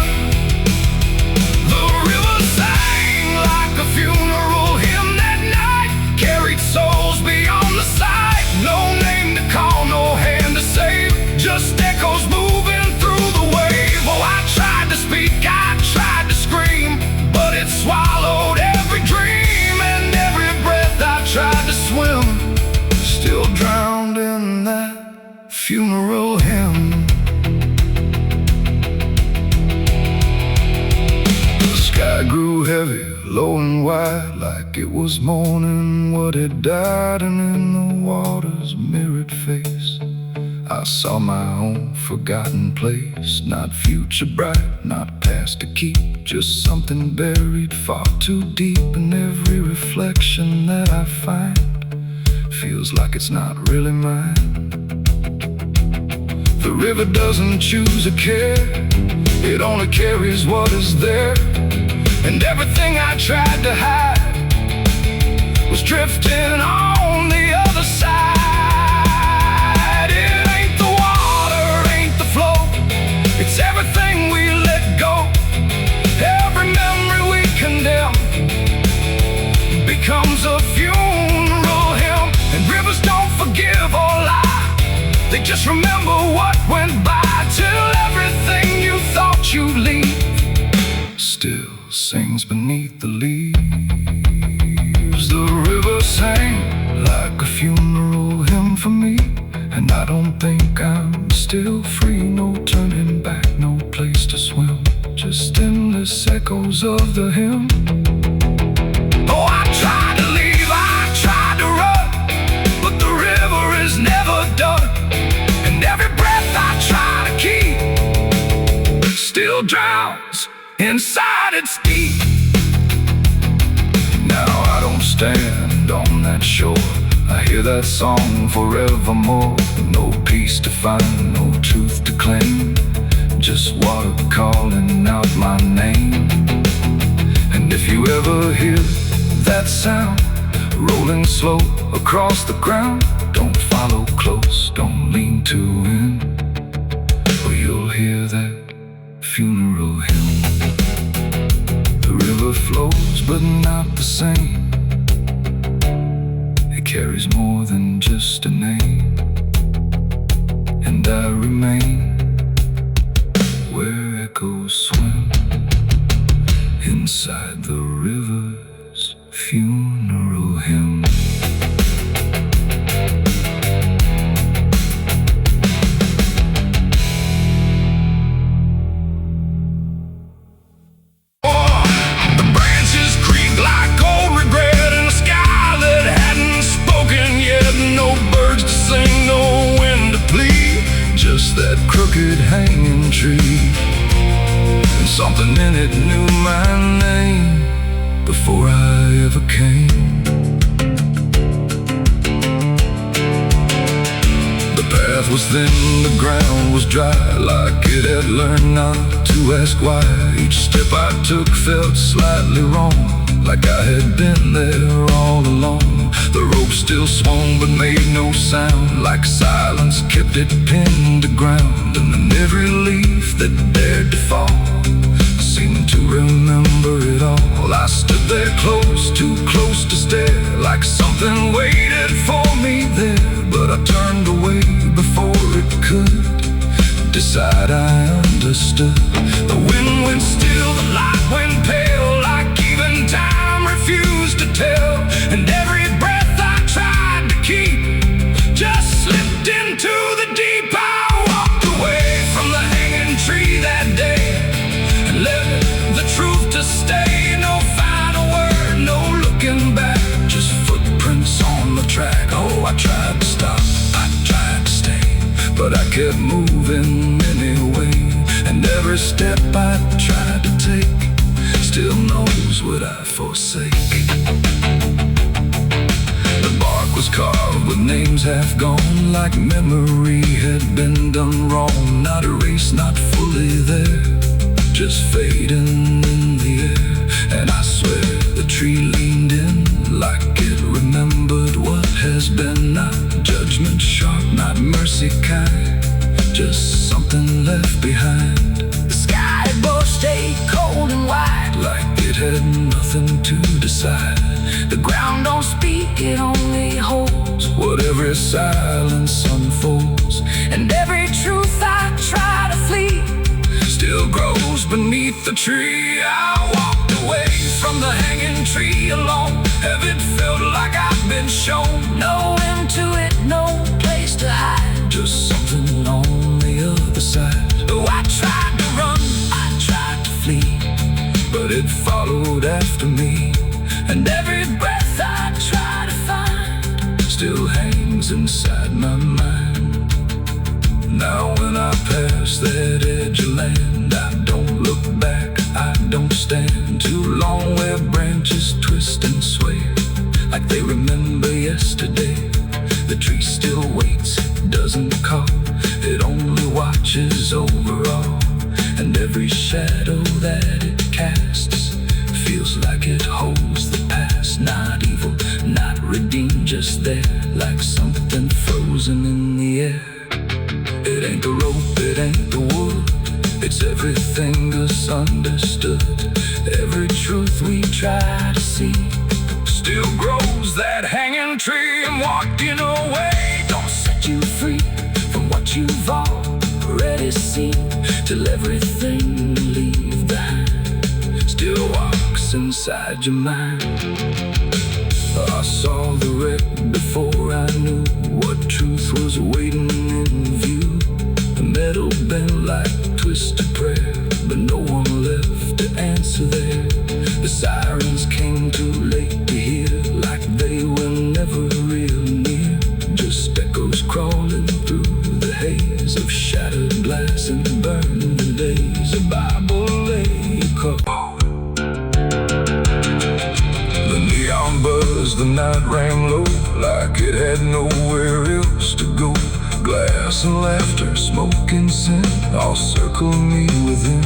The river sang like a funeral hymn that night, carried souls beyond the sight. No name to call, no hand to save, just echoes moving through the wave. Oh, I tried to speak, I tried to scream, but it swallowed every dream, and every breath I tried to swim still drowned in that funeral hymn. The sky grew heavy, low and wide, like it was mourning what had died, and in the water's mirrored face I saw my own forgotten place. Not future bright, not past to keep, just something buried far too deep. And every reflection that I find feels like it's not really mine. The river doesn't choose a care, it only carries what is there. And everything I tried to hide was drifting on the other side. It ain't the water, ain't the flow, it's everything we let go. Every memory we condemn becomes a funeral hymn. And rivers don't forgive or lie, they just remember what went by, till everything you thought you'd leave still sings beneath the leaves. The river sang like a funeral hymn for me, and I don't think I'm still free. No turning back, no place to swim, just endless echoes of the hymn. Oh, I tried to leave, I tried to run, but the river is never done. And every breath I try to keep still drowns inside its deep. Now I don't stand on that shore, I hear that song forevermore. No peace to find, no truth to claim, just water calling out my name. And if you ever hear that sound rolling slow across the ground, don't follow close, don't lean too in, or you'll hear that funeral hymn. The river flows, but not the same, it carries more than just a name. And I remain where echoes swim inside the river's funeral hymn. Something in it knew my name before I ever came. The path was thin, the ground was dry, like it had learned not to ask why. Each step I took felt slightly wrong, like I had been there all along. The rope still swung but made no sound, like silence kept it pinned to ground. And then every leaf that dared to fall seemed to remember it all. I stood there close, too close to stare, like something waited for me there. But I turned away before it could decide I understood. The wind went still, the light went pale, like even time refused to tell. And every breath I tried to keep just slipped into the deep. I walked away from the hanging tree that day and left the truth to stay. No final word, no looking back, just footprints on the track. Oh, I tried to stop, I tried to stay, but I kept moving anyway. And every step I tried to take still knows what I forsake. The bark was carved with names half gone, like memory had been done wrong. Not erased, not fully there, just fading in the air. And I swear the tree leaned in, like it remembered what has been. Not judgment sharp, not mercy kind, just something left behind. The sky above stayed cold and white, like it had nothing to decide. The ground don't speak, it only holds what every silence unfolds. And every truth I try to flee still grows beneath the tree. I walked away from the hanging tree alone. Heaven felt like I've been shown. No end to it, no place to hide, just something on the other side. Oh, I tried to run, I tried to flee, but it followed after me. And every breath I try to find still hangs inside my mind. Now when I pass that edge of land, I don't look back, I don't stand too long where branches twist and sway, like they remember yesterday. The tree still waits, doesn't call, it only watches over all. And every shadow that it casts feels like it holds the past. Not evil, not redeemed, just there, like something frozen in the air. It ain't the rope, it ain't the wood, it's everything misunderstood. Every truth we try to see still grows that hanging tree. And walking away don't set you free from what you've already seen, till everything you leave behind still walks inside your mind. I saw the wreck before I knew what truth was waiting in view. The metal bent like twisted prayer, but no one left to answer there. The sirens came too late to hear, like they were never real near, just echoes crawling through the haze of shattered glass and burning days. A Bible lay cold. The neon buzzed, the night rang low, like it had nowhere else to go. Glass and laughter, smoke and sin all circled me within.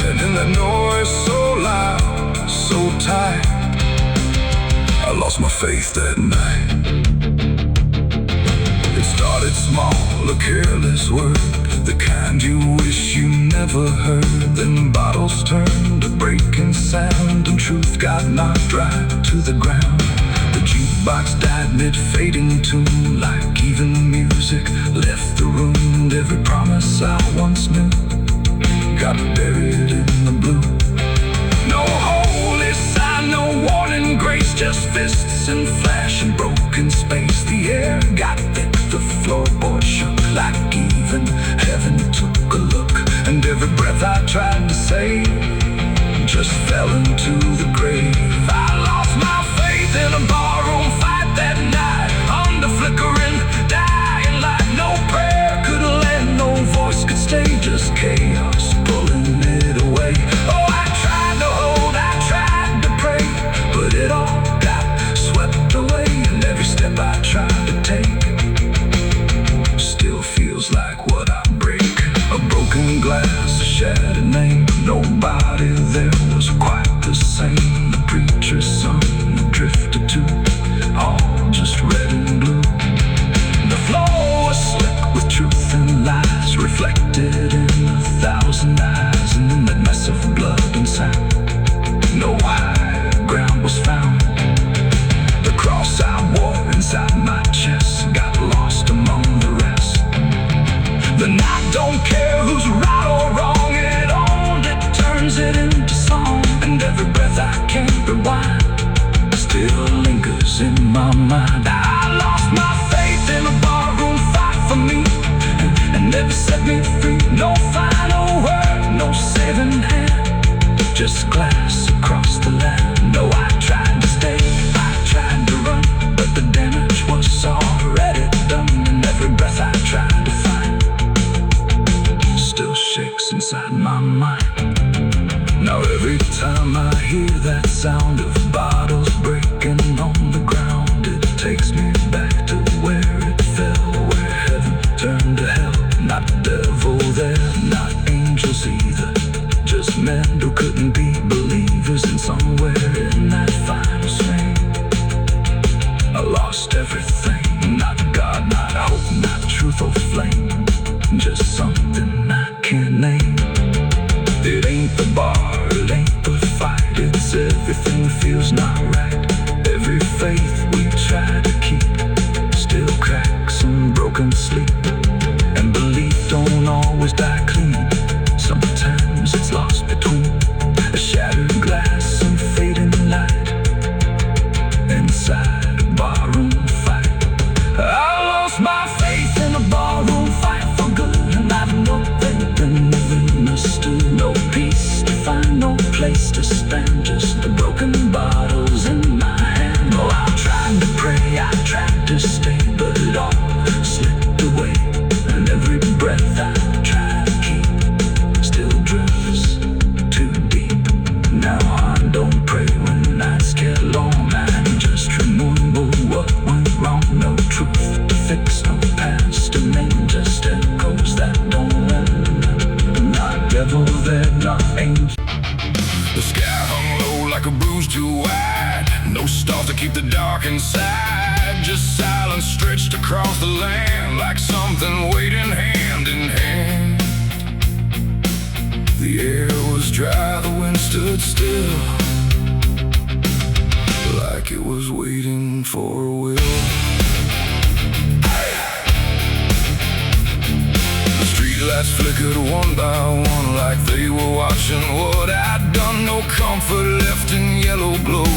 And in that noise so loud, so tight, I lost my faith that night. It started small, a careless word, the kind you wish you never heard. Then bottles turned to breaking sound, and truth got knocked right to the ground. The jukebox died mid-fading tune, like even music left the room. And every promise I once knew got buried in the blue. No holy sign, no warning grace, just fists and flash and broken space. The air got thick, the floorboard shook, like even heaven took a look. And every breath I tried to save just fell into the grave. I lost my faith in a barroom fight that night, under flickering, dying light. No prayer could land, no voice could stay, just chaos pulling it away. turns it into song, and every breath I can't rewind still lingers in my mind. I lost my faith in a barroom fight for me, and never set me free. No final word, no saving hand, just glass across the land. No, I tried to stay, I tried to run, but the damage was already done, and every breath I tried to find still shakes inside my mind. Now every time I hear that sound of bottles breaking on the ground, it takes me back to where it fell, where heaven turned to hell. Not devil there, not angels either, just men who couldn't be believers. And somewhere in that final swing, I lost everything. Not God, not hope, not truth or flame, just something I can't name. It ain't the bar, it ain't the fight, it's everything that feels not right. Every faith we try to keep still cracks and broken sleep, and belief don't always die clean. Sometimes it's lost between a shattered glass and fading light inside a barroom fight. I lost my faith in a barroom fight for good, and I've looked and never understood. No peace to find, no place to stand, just the broken bottles in my hand. Oh, I tried to pray, I tried to stay, but it all slipped away, and every breath I try to keep still drifts too deep. Now I don't pray when nights get long, I just remember what went wrong. No truth to fix, no past to mend, just echoes that don't end. Not devil there, not angel. The sky hung low like a bruise too wide, no stars to keep the dark inside, just silence stretched across the land like something waiting hand in hand. The air was dry, the wind stood still, like it was waiting for a will. The streetlights flickered one by one, like they were watching what I'd done. No comfort left in yellow glow,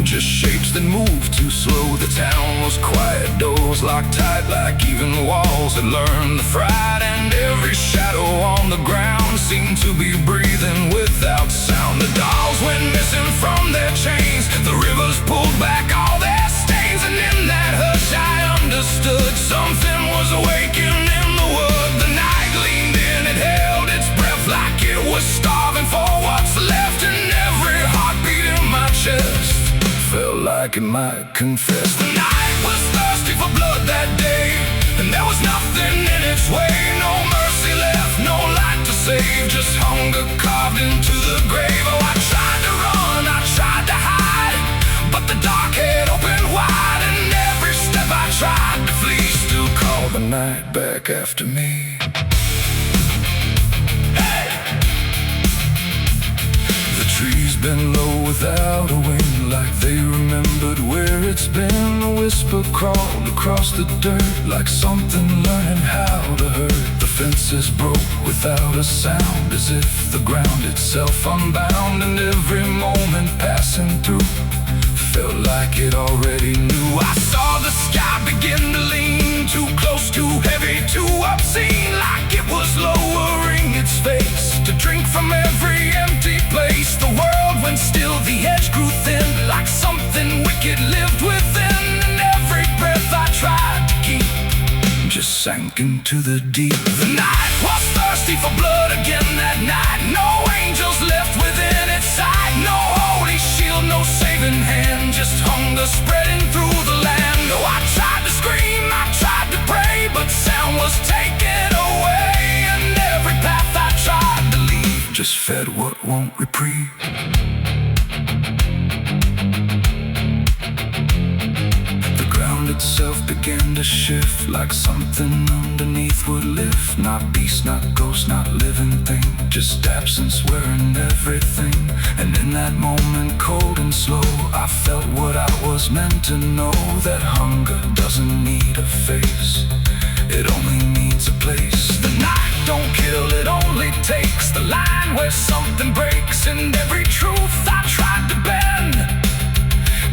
just shapes that moved too slow. The town was quiet, doors locked tight like even walls had learned the fright, and every shadow on the ground seemed to be breathing without sound. The dolls went missing from their chains, the rivers pulled back all their stains, and in that hush I understood something was awakening in the wood. The night leaned in, it held its breath like it was starving for what's left, and every heartbeat in my chest felt like it might confess. The night was thirsty for blood that day, and there was nothing in its way. No mercy left, no light to save, just hunger carved into the grave. Oh, I tried to run, I tried to hide, but the dark had opened wide, and every step I tried to flee still called the night back after me. Trees been low without a wing, like they remembered where it's been. A whisper crawled across the dirt, like something learning how to hurt. The fences broke without a sound, as if the ground itself unbound, and every moment passing through felt like it already knew. I saw the sky begin to lean, too close, too heavy, too obscene, like it was lowering its face to drink from every empty place. The world went still, the edge grew thin, like something wicked lived within, and every breath I tried to keep just sank into the deep. The night was thirsty for blood again that night, no angels left within its sight, no holy shield, no saving hand, just hunger spreading through the land. Oh, I tried to scream, I tried to pray, but sound was taken away, and every path I tried to leave just fed what won't reprieve. The ground itself began to shift, like something underneath would lift. Not beast, not ghost, not living thing, just absence wearing everything. And in that moment, cold and slow, I felt what I was meant to know, that hunger doesn't need a face, it only needs a place. The night don't kill, it only takes the line where something breaks, and every truth I tried to bend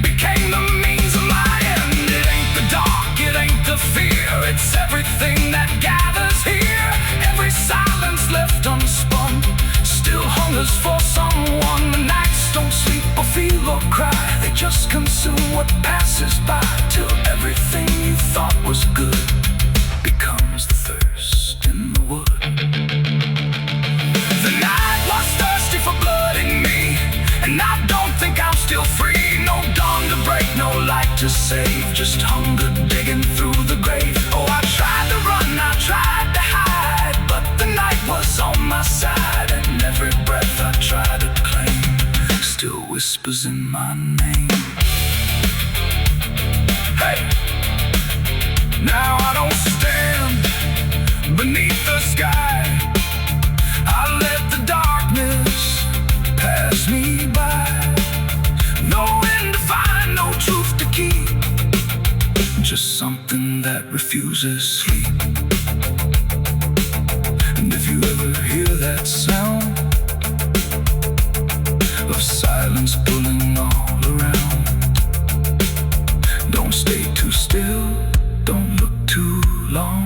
became the means of my end. It ain't the dark, it ain't the fear, it's everything that gathers here. Every silence left unspun still hungers for someone. The nights don't sleep or feel or cry, they just consume what passes by, till everything you thought was good becomes the thirst in the wood. The night was thirsty for blood in me, and I don't think I'm still free. No dawn to break, no light to save, just hunger digging through the grave. Oh, I tried to run, I tried to hide, but the night was on my side, and every breath I try to claim still whispers in my name. Hey! Now I don't stand beneath the sky, I let the darkness pass me by. No end to find, no truth to keep, just something that refuses sleep. And if you ever hear that sound of silence pulling all around, don't stay too still, don't look too long,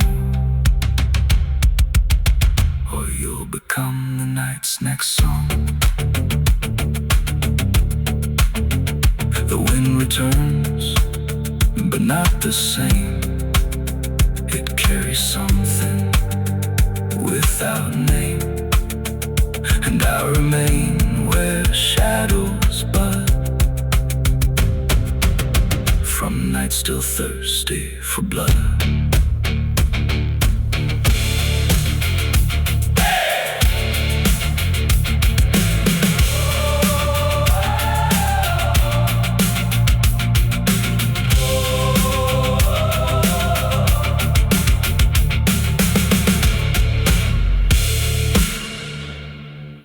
or you'll become the night's next song. The wind returns, but not the same. It carries something without name, and I remain where shadows bud, from nights still thirsty for blood.